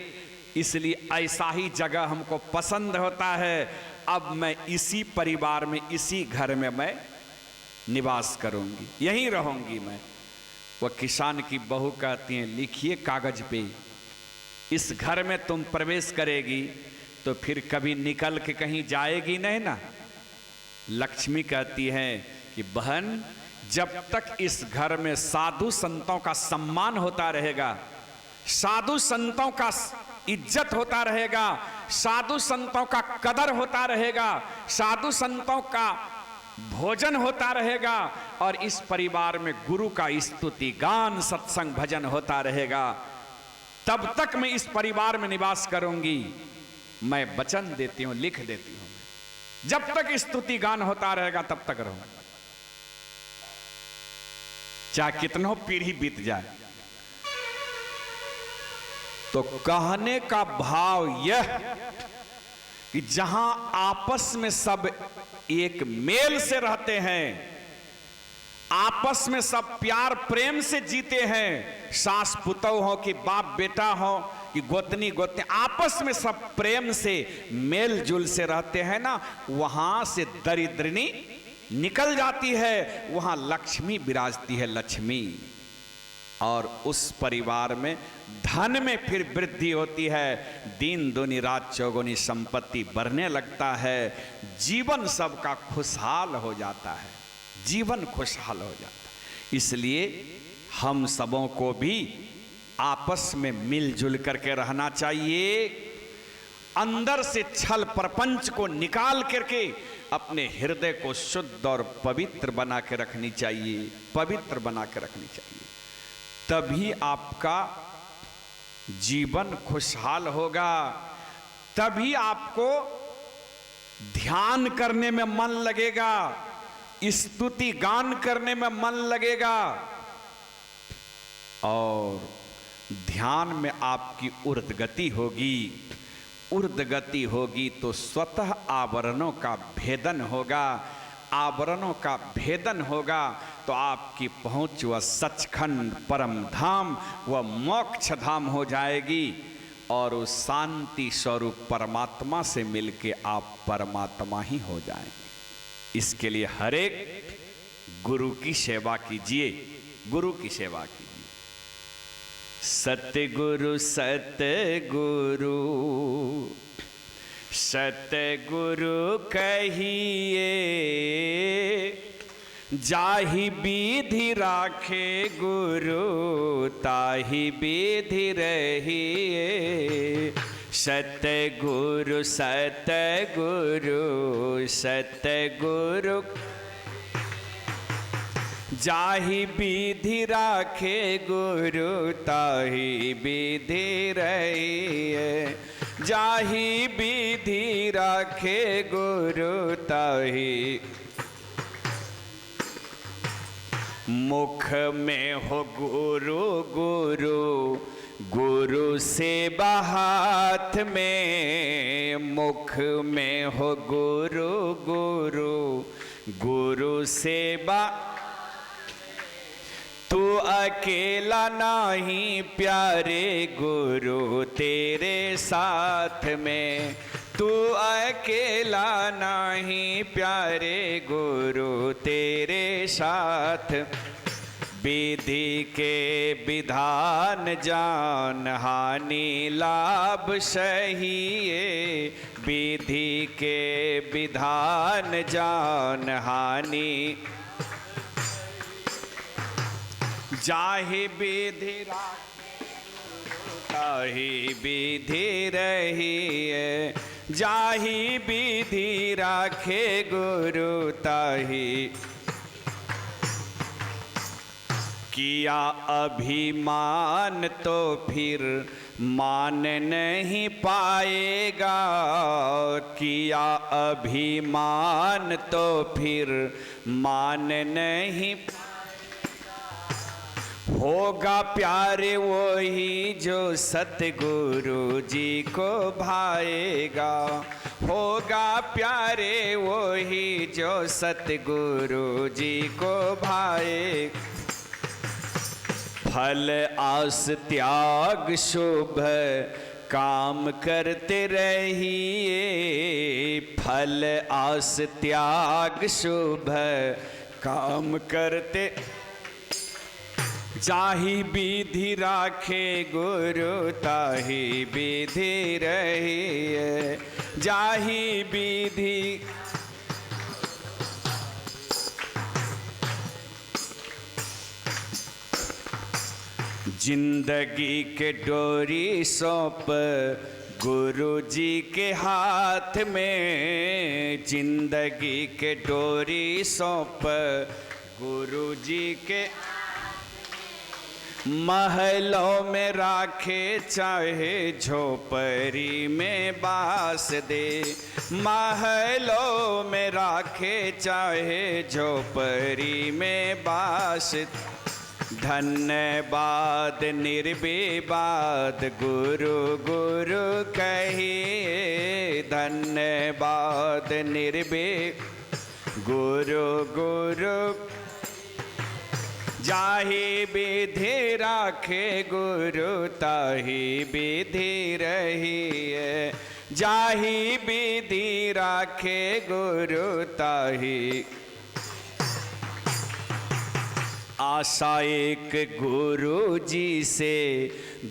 इसलिए ऐसा ही जगह हमको पसंद होता है। अब मैं इसी परिवार में, इसी घर में मैं निवास करूंगी, यहीं रहूंगी मैं। वह किसान की बहू कहती हैं, लिखिए कागज पे, इस घर में तुम प्रवेश करेगी तो फिर कभी निकल के कहीं जाएगी नहीं ना। लक्ष्मी कहती है कि बहन जब तक इस घर में साधु संतों का सम्मान होता रहेगा, साधु संतों का इज्जत होता रहेगा, साधु संतों का कदर होता रहेगा, साधु संतों का भोजन होता रहेगा और इस परिवार में गुरु का स्तुति गान, सत्संग, भजन होता रहेगा, तब तक मैं इस परिवार में निवास करूंगी। मैं वचन देती हूं, लिख देती हूं, जब तक स्तुति गान होता रहेगा तब तक रहूंगा, चाहे कितनों पीढ़ी बीत जाए। तो कहने का भाव यह कि जहां आपस में सब एक मेल से रहते हैं, आपस में सब प्यार प्रेम से जीते हैं, सास पुतौ हो कि बाप बेटा हो कि गोतनी गोतनी, आपस में सब प्रेम से मेल जुल से रहते हैं ना, वहां से दरिद्रनी निकल जाती है, वहां लक्ष्मी विराजती है, लक्ष्मी। और उस परिवार में धन में फिर वृद्धि होती है, दिन दूनी रात चौगुनी संपत्ति बढ़ने लगता है, जीवन सबका खुशहाल हो जाता है, जीवन खुशहाल हो जाता है। इसलिए हम सबों को भी आपस में मिलजुल करके रहना चाहिए, अंदर से छल प्रपंच को निकाल करके अपने हृदय को शुद्ध और पवित्र बना के रखनी चाहिए, पवित्र बना के रखनी चाहिए। तभी आपका जीवन खुशहाल होगा, तभी आपको ध्यान करने में मन लगेगा, स्तुति गान करने में मन लगेगा और ध्यान में आपकी ऊर्ध्वगति होगी। ऊर्ध्वगति होगी तो स्वतः आवरणों का भेदन होगा, आवरणों का भेदन होगा तो आपकी पहुंच वह सचखंड परम धाम, वह मोक्ष धाम हो जाएगी और उस शांति स्वरूप परमात्मा से मिलके आप परमात्मा ही हो जाएंगे। इसके लिए हर एक गुरु की सेवा कीजिए, गुरु की सेवा कीजिए। सतगुरु सतगुरु सतगुरु कहिए, जाहि विधि राखे गुरु ताहि विधि रहिए। सतगुरु सतगुरु सतगुरु जाहि विधि राखे गुरु ताहि विधि रहिए। जाहि विधि राखे गुरु ताहि। मुख में हो गुरु गुरु गुरु सेवा हाथ में। मुख में हो गुरु गुरु गुरु सेवा। तू अकेला नहीं प्यारे गुरु तेरे साथ में। तू अकेला नहीं प्यारे गुरु तेरे साथ। विधि के विधान जान हानि लाभ सहिए। विधि के विधान जान हानि, जाहि विधि ताहि विधि रहिए, जाहि विधि राखे गुरु ताहि। किया अभिमान तो फिर मान नहीं पाएगा, किया अभिमान तो फिर मान नहीं पाएगा। होगा प्यारे वही जो सतगुरु जी को भाएगा, होगा प्यारे वही जो सतगुरु जी को भाएगा। फल आस त्याग शुभ काम करते रहिए, फल आस त्याग शुभ काम करते। जाहि विधि राखे गुरु ताहि विधि रहिए, जाहि विधि। जिंदगी के डोरी सौंप गुरु जी के हाथ में, जिंदगी के डोरी सौंप गुरु जी के। महलों में राखे चाहे झोपड़ी में बास दे, महलों में राखे चाहे झोपड़ी में बास। धन्यवाद निर्विवाद गुरु गुरु कहिए, धन्यवाद गुरु गुरु। जाहि विधि राखे गुरु ताहि विधि रहिए, जाहि विधि राखे गुरु ताहि। आशा एक गुरु जी से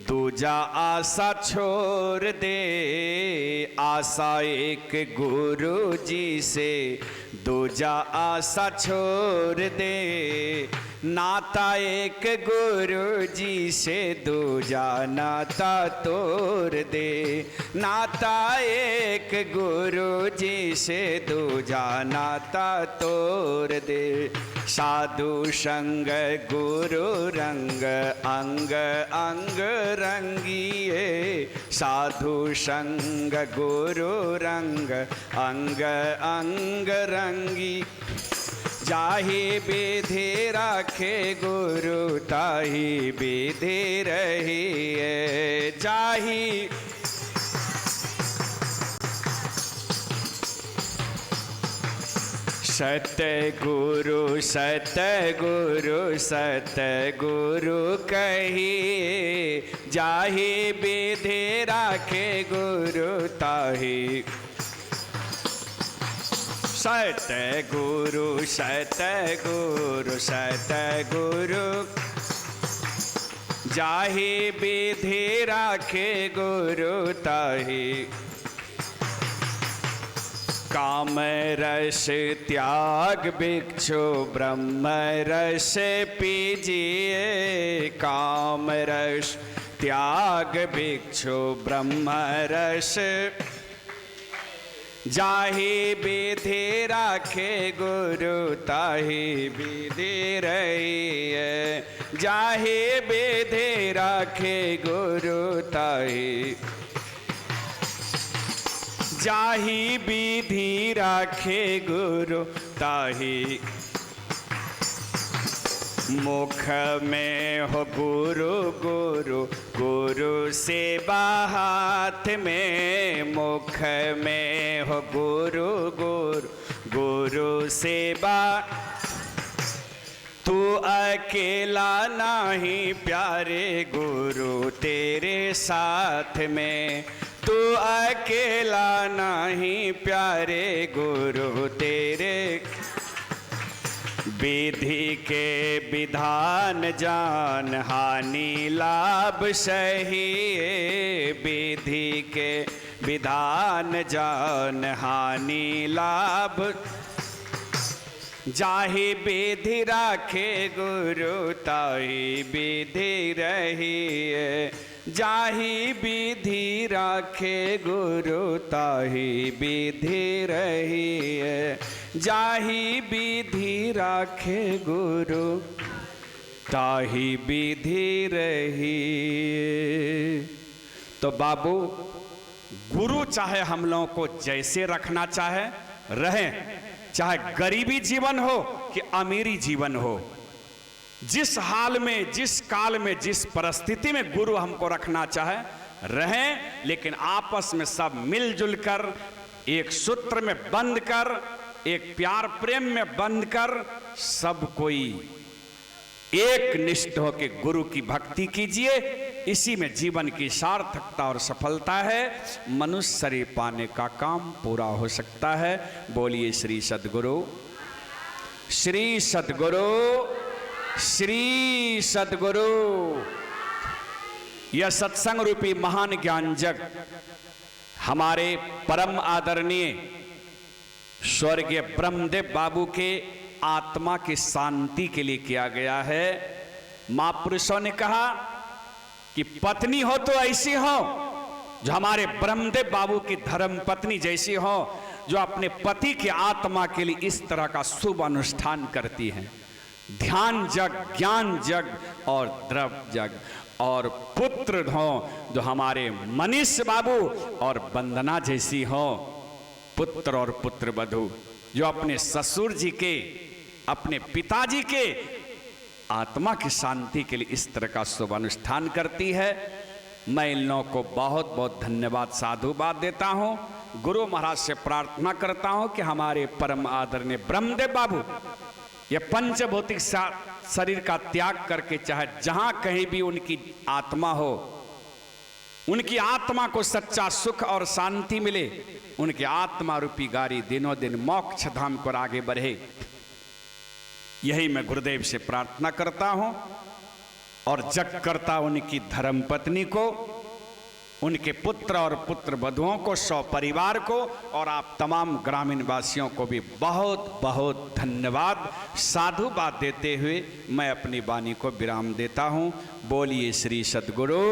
दूजा आशा छोड़ दे, आशा एक गुरु जी से दूजा आशा छोड़ दे। नाता एक गुरु जी से दूजा नाता तोड़ दे, नाता एक गुरु जी से दूजा नाता तोड़ दे। साधु संग गुरु रंग अंग अंग रंगिए, साधु संग गुरु रंग अंग अंग रंगी। जाहि विधि राखे गुरु ताहि विधि रहिए, जाहि। सतगुरु सतगुरु सतगुरु कहिए, जाहि विधि राखे गुरु ताहि। सतगुरु सतगुरु सतगुरु, जाहि विधि राखे गुरु ताहि। काम रस त्याग भिक्षु ब्रह्म रस पीजिए, काम रस त्याग भिक्षु ब्रह्म रस। जाहि विधि राखे गुरु ताहि विधि रहिए, जाहि विधि राखे गुरु ताहि। जाहि विधि राखे गुरु ताहि। मुख में हो गुरु गुरु गुरु सेवा हाथ में, मुख में हो गुरु गुरु गुरु सेवा। तू अकेला नाही प्यारे गुरु तेरे साथ में, तू अकेला नाही प्यारे गुरु तेरे। विधि के विधान जान हानि लाभ सहिए, विधि के विधान जान हानि लाभ, जाहि विधि राखे गुरु ताहि विधि रहिए, जाहि विधि राखे गुरु ताहि विधि रहिए, जाहि विधि राखे गुरु ताहि विधि रहिए। तो बाबू, गुरु चाहे हम लोगों को जैसे रखना चाहे रहें, चाहे गरीबी जीवन हो कि अमीरी जीवन हो, जिस हाल में, जिस काल में, जिस परिस्थिति में गुरु हमको रखना चाहे रहें, लेकिन आपस में सब मिलजुल कर, एक सूत्र में बंध कर, एक प्यार प्रेम में बंध कर, सब कोई एक निष्ठ होकर गुरु की भक्ति कीजिए। इसी में जीवन की सार्थकता और सफलता है। मनुष्य शरीर पाने का काम पूरा हो सकता है। बोलिए श्री सद्गुरु, श्री सद्गुरु, श्री सद्गुरु। यह सत्संग रूपी महान ज्ञान जग हमारे परम आदरणीय स्वर्गीय ब्रह्मदेव बाबू के आत्मा की शांति के लिए किया गया है। महापुरुषों ने कहा कि पत्नी हो तो ऐसी हो जो हमारे ब्रह्मदेव बाबू की धर्म पत्नी जैसी हो, जो अपने पति की आत्मा के लिए इस तरह का शुभ अनुष्ठान करती हैं। ध्यान जग, ज्ञान जग और द्रव्य जग। और पुत्र हो जो हमारे मनीष बाबू और वंदना जैसी हो, पुत्र और पुत्र वधू जो अपने ससुर जी के, अपने पिताजी के आत्मा की शांति के लिए इस तरह का शुभ अनुष्ठान करती है। मैं इन लोगों को बहुत बहुत धन्यवाद, साधुवाद देता हूँ। गुरु महाराज से प्रार्थना करता हूँ कि हमारे परम आदरणीय ब्रह्मदेव बाबू ये पंचभौतिक शरीर का त्याग करके, चाहे जहाँ कहीं भी उनकी आत्मा हो, उनकी आत्मा को सच्चा सुख और शांति मिले, उनकी आत्मा रूपी गाड़ी दिनों दिन मोक्ष धाम को आगे बढ़े, यही मैं गुरुदेव से प्रार्थना करता हूं। और जग करता उनकी धर्म पत्नी को, उनके पुत्र और पुत्र वधुओं को, सौ परिवार को, और आप तमाम ग्रामीण वासियों को भी बहुत बहुत धन्यवाद, साधुवाद देते हुए मैं अपनी वाणी को विराम देता हूं। बोलिए श्री सद्गुरु।